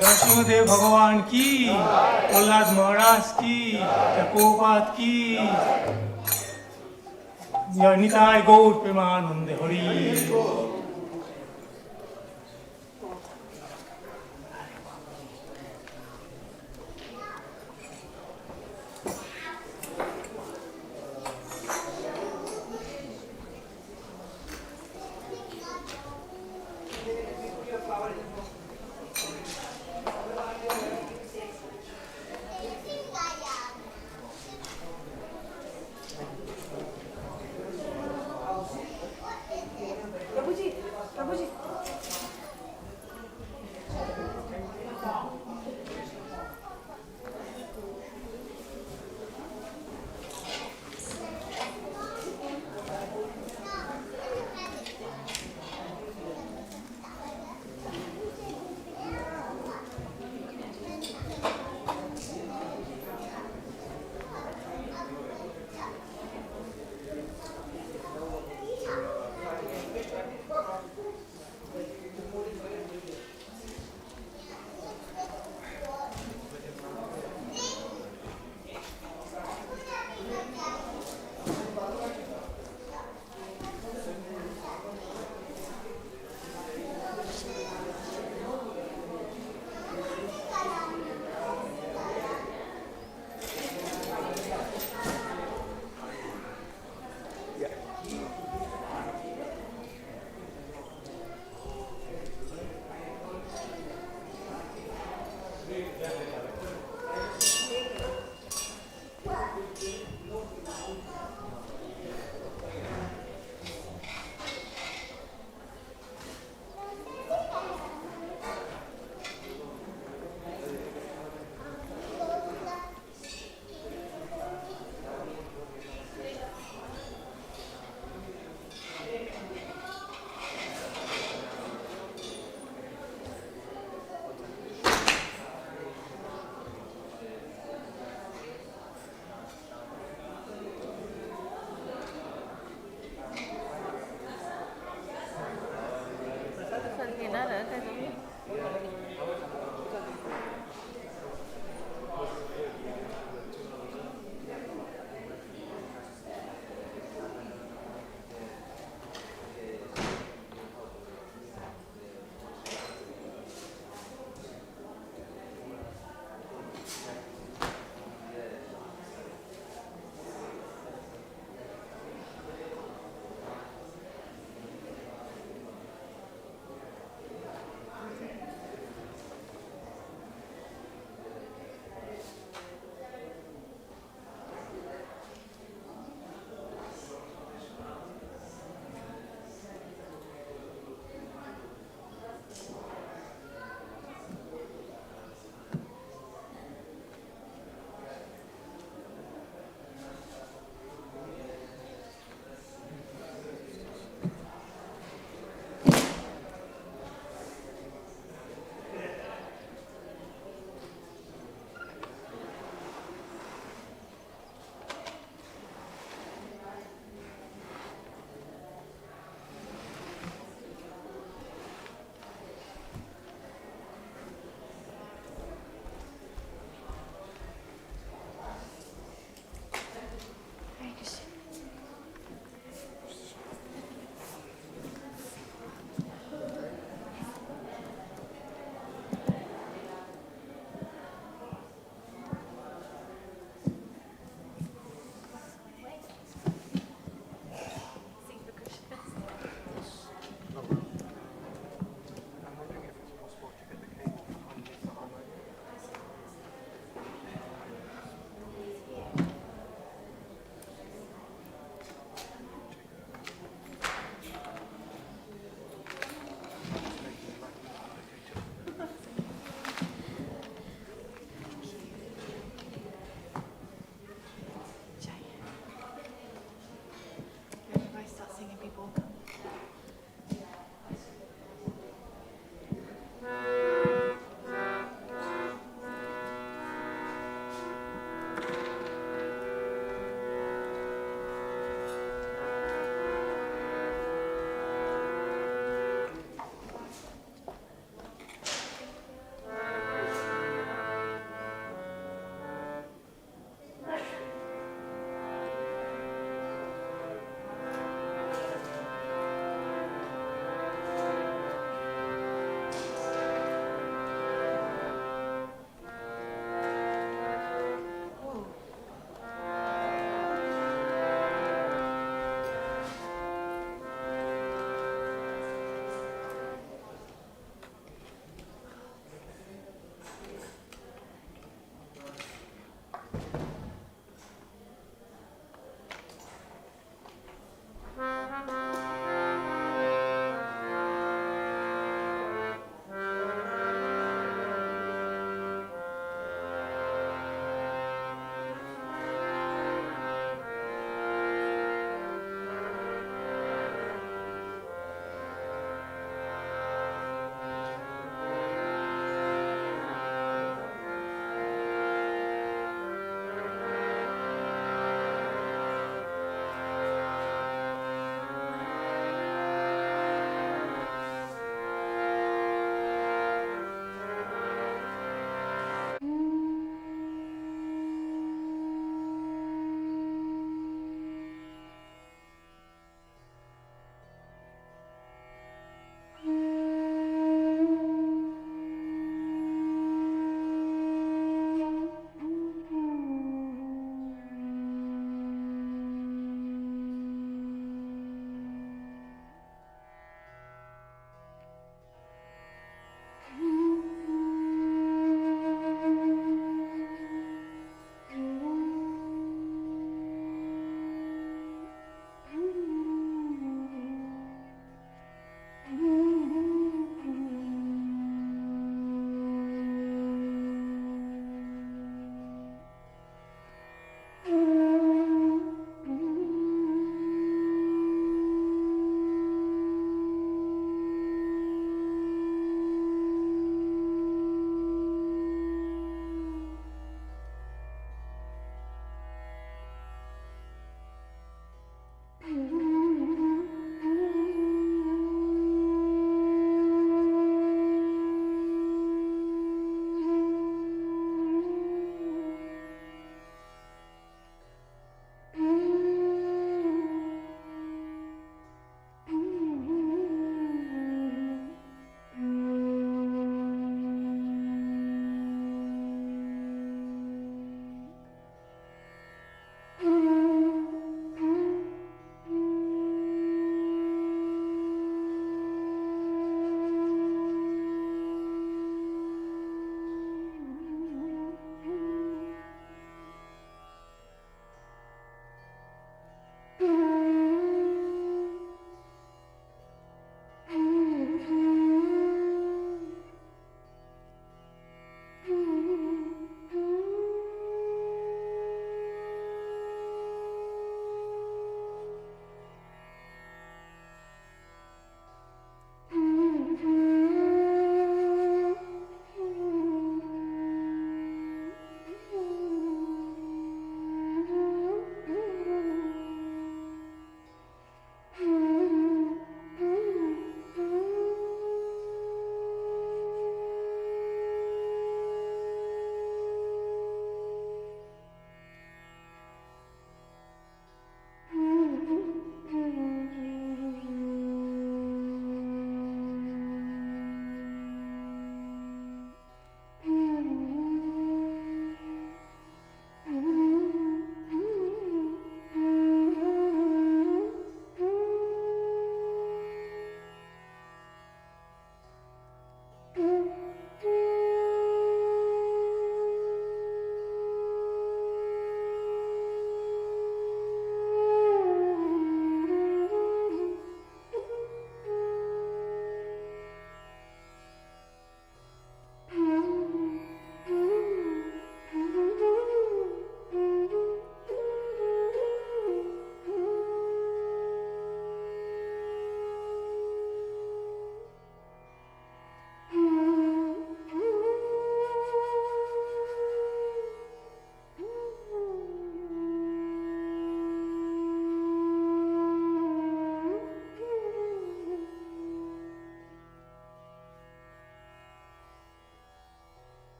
Narasimhadeva भगवान की, प्रहलाद महाराज की, प्रभुपाद की, निताय गौर प्रेमानंद हरि।